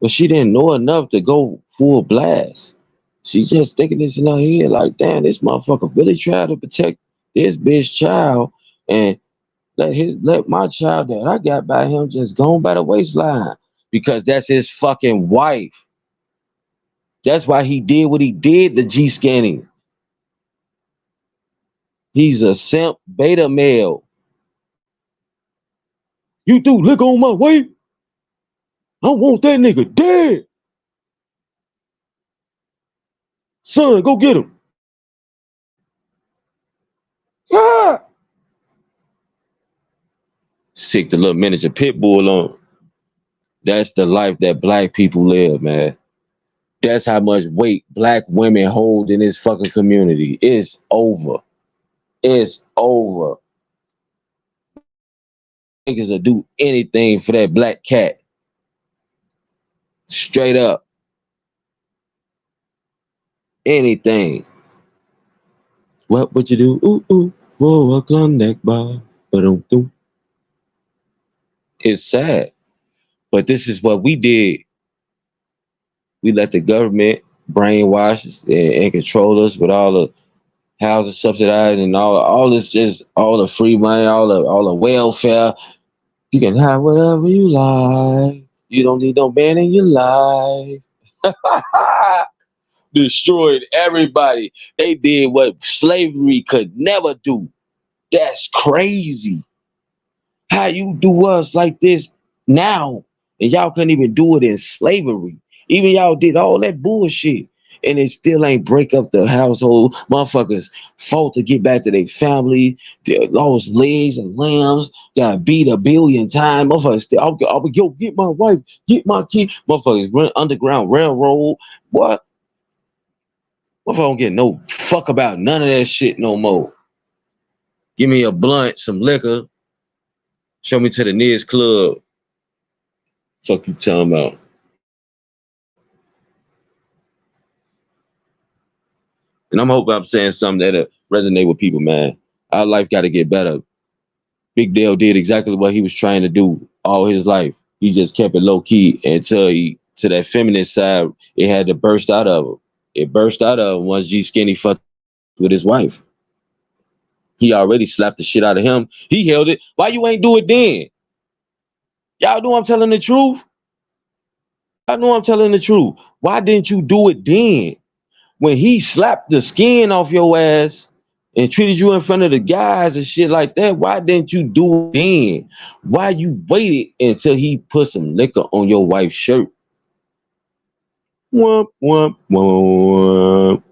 But she didn't know enough to go full blast. She just thinking this in her head like, damn, this motherfucker really tried to protect this bitch child and let my child that I got by him just go by the waistline because that's his fucking wife. That's why he did what he did, the G scanning. He's a simp beta male. You do lick on my wife? I want that nigga dead. Son, go get him. Ah! Sick the little miniature pit bull on. That's the life that black people live, man. That's how much weight black women hold in this fucking community. It's over. It's over. Niggas will do anything for that black cat. Straight up. Anything. What would you do? Ooh, ooh. Whoa, a Klondike bar. Ba-dum-dum. It's sad. But this is what we did. We let the government brainwash us and control us with all the housing subsidized and all this just all the free money, all the welfare. You can have whatever you like. You don't need no man in your life. Destroyed everybody. They did what slavery could never do. That's crazy. How you do us like this now, and y'all couldn't even do it in slavery. Even y'all did all that bullshit, and it still ain't break up the household. Motherfuckers fought to get back to their family. They lost legs and limbs. Got beat 1,000,000,000 times. Motherfuckers still, yo, get my wife, get my kid. Motherfuckers run underground railroad. What? Motherfucker don't get no fuck about none of that shit no more. Give me a blunt, some liquor. Show me to the nearest club. Fuck you talking about? And I'm saying something that'll resonate with people, man. Our life got to get better. Big Dell did exactly what he was trying to do all his life. He just kept it low key until he, to that feminine side, it had to burst out of him. It burst out of him once G Skinny fucked with his wife. He already slapped the shit out of him. He held it. Why you ain't do it then? Y'all know I'm telling the truth? I know I'm telling the truth. Why didn't you do it then? When he slapped the skin off your ass and treated you in front of the guys and shit like that, why didn't you do it then? Why you waited until he put some liquor on your wife's shirt? Womp, womp, womp.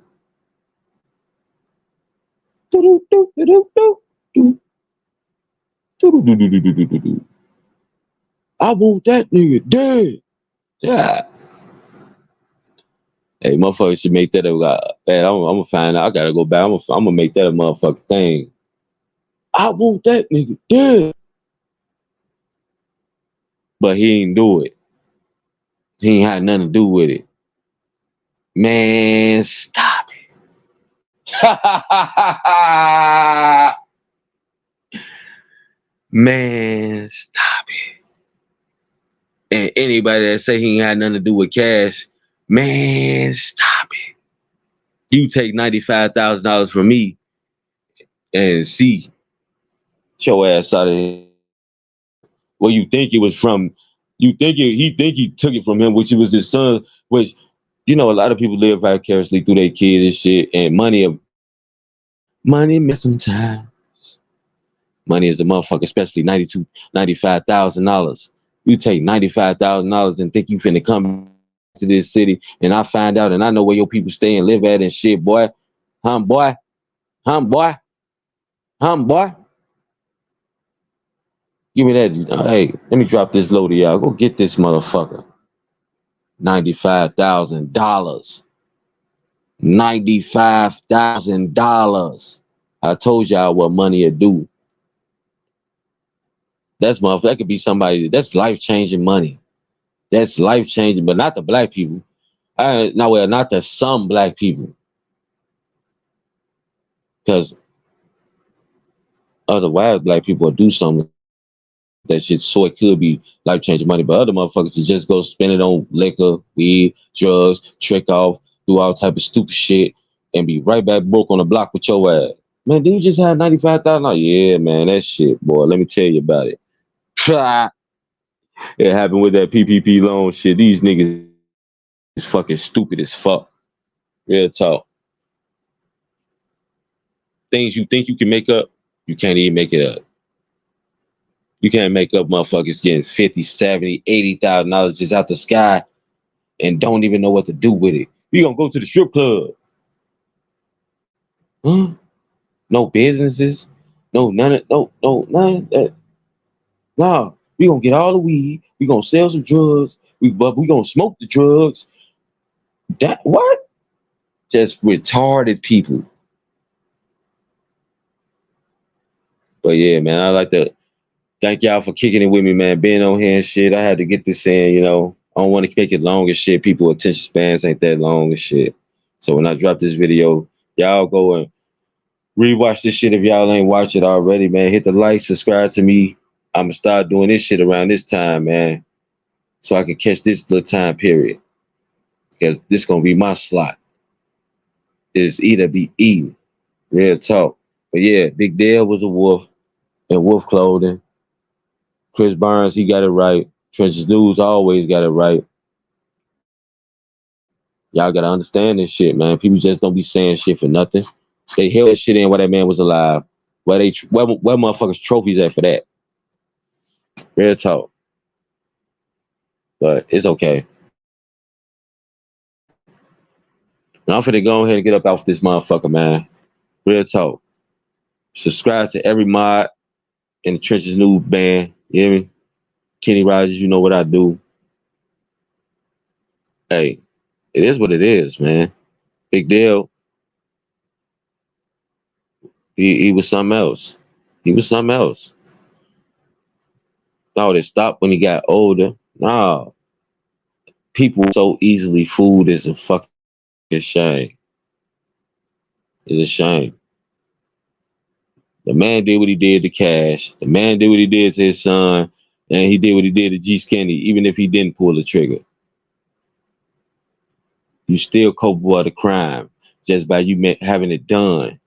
I want that nigga dead. Yeah. Hey, motherfuckers should make that a man. I'm gonna find out. I gotta go back. I'm gonna make that a motherfucking thing. I want that nigga dead. But he ain't do it. He ain't had nothing to do with it. Man, stop it. Man, stop it. And anybody that say he ain't had nothing to do with cash, man, stop it. You take $95,000 from me and see your ass out of here. Well, you think it was from, he think he took it from him, which it was his son, which, you know, a lot of people live vicariously through their kids and shit, and money makes some time. Money is a motherfucker, especially $95,000. You take $95,000 and think you finna come to this city, and I find out and I know where your people stay and live at and shit, boy. Boy. Boy. Boy. Give me that. Hey, let me drop this load to y'all. Go get this motherfucker. $95,000. $95,000. I told y'all what money would do. That's motherfucker. That could be somebody. That's life changing money. That's life changing, but not the black people. Not the some black people. Because otherwise, black people will do something that shit, so it could be life changing money. But other motherfuckers to just go spend it on liquor, weed, drugs, trick off, do all type of stupid shit, and be right back broke on the block with your ass. Man, didn't you just have $95,000? Yeah, man, that shit, boy. Let me tell you about it. It happened with that PPP loan shit. These niggas is fucking stupid as fuck. Real talk. Things you think you can make up, you can't even make it up. You can't make up motherfuckers getting $50,000, $70,000, $80,000 just out the sky and don't even know what to do with it. We gonna go to the strip club. Huh? No businesses. None of that. Nah, we gonna get all the weed. We gonna sell some drugs. But we gonna smoke the drugs. That what? Just retarded people. But yeah, man, I like to thank y'all for kicking it with me, man. Being on here and shit. I had to get this in, you know. I don't want to make it long as shit. People attention spans ain't that long as shit. So when I drop this video, y'all go and rewatch this shit if y'all ain't watched it already, man. Hit the like, subscribe to me. I'ma start doing this shit around this time, man. So I can catch this little time period. Because this gonna be my slot. It's either be eating. Real talk. But yeah, Big Dell was a wolf in wolf clothing. Chris Barnes, he got it right. Trenches News always got it right. Y'all gotta understand this shit, man. People just don't be saying shit for nothing. They held that shit in while that man was alive. Where motherfuckers trophies at for that? Real talk. But it's okay. And I'm finna go ahead and get up off this motherfucker, man. Real talk. Subscribe to every mod in the Trenches News band. You hear me? Kenny Rogers, you know what I do. Hey, it is what it is, man. Big Dell, he was something else. He was something else. Thought it stopped when he got older. Nah. People so easily fooled is a fucking shame. It's a shame. The man did what he did to Cash. The man did what he did to his son. And he did what he did to G Skinny, even if he didn't pull the trigger. You still culpable of the crime just by you having it done.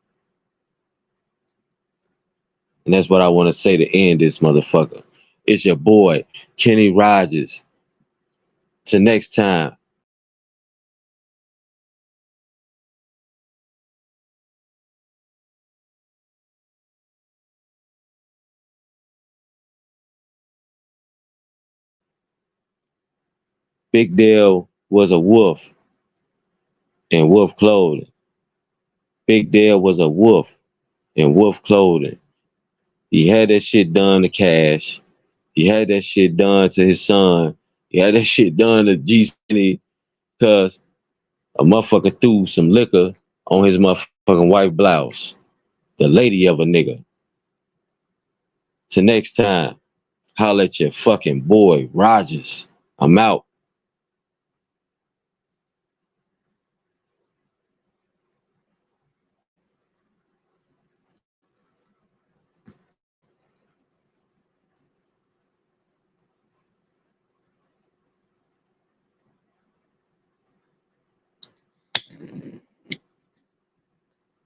And that's what I want to say to end this motherfucker. It's your boy, Kenny Rogers. Till next time. Big Dell was a wolf in wolf clothing. Big Dell was a wolf in wolf clothing. He had that shit done to Cash. He had that shit done to his son. He had that shit done to G Skinny because a motherfucker threw some liquor on his motherfucking white blouse. The lady of a nigga. Till next time, holla at your fucking boy, Rogers. I'm out.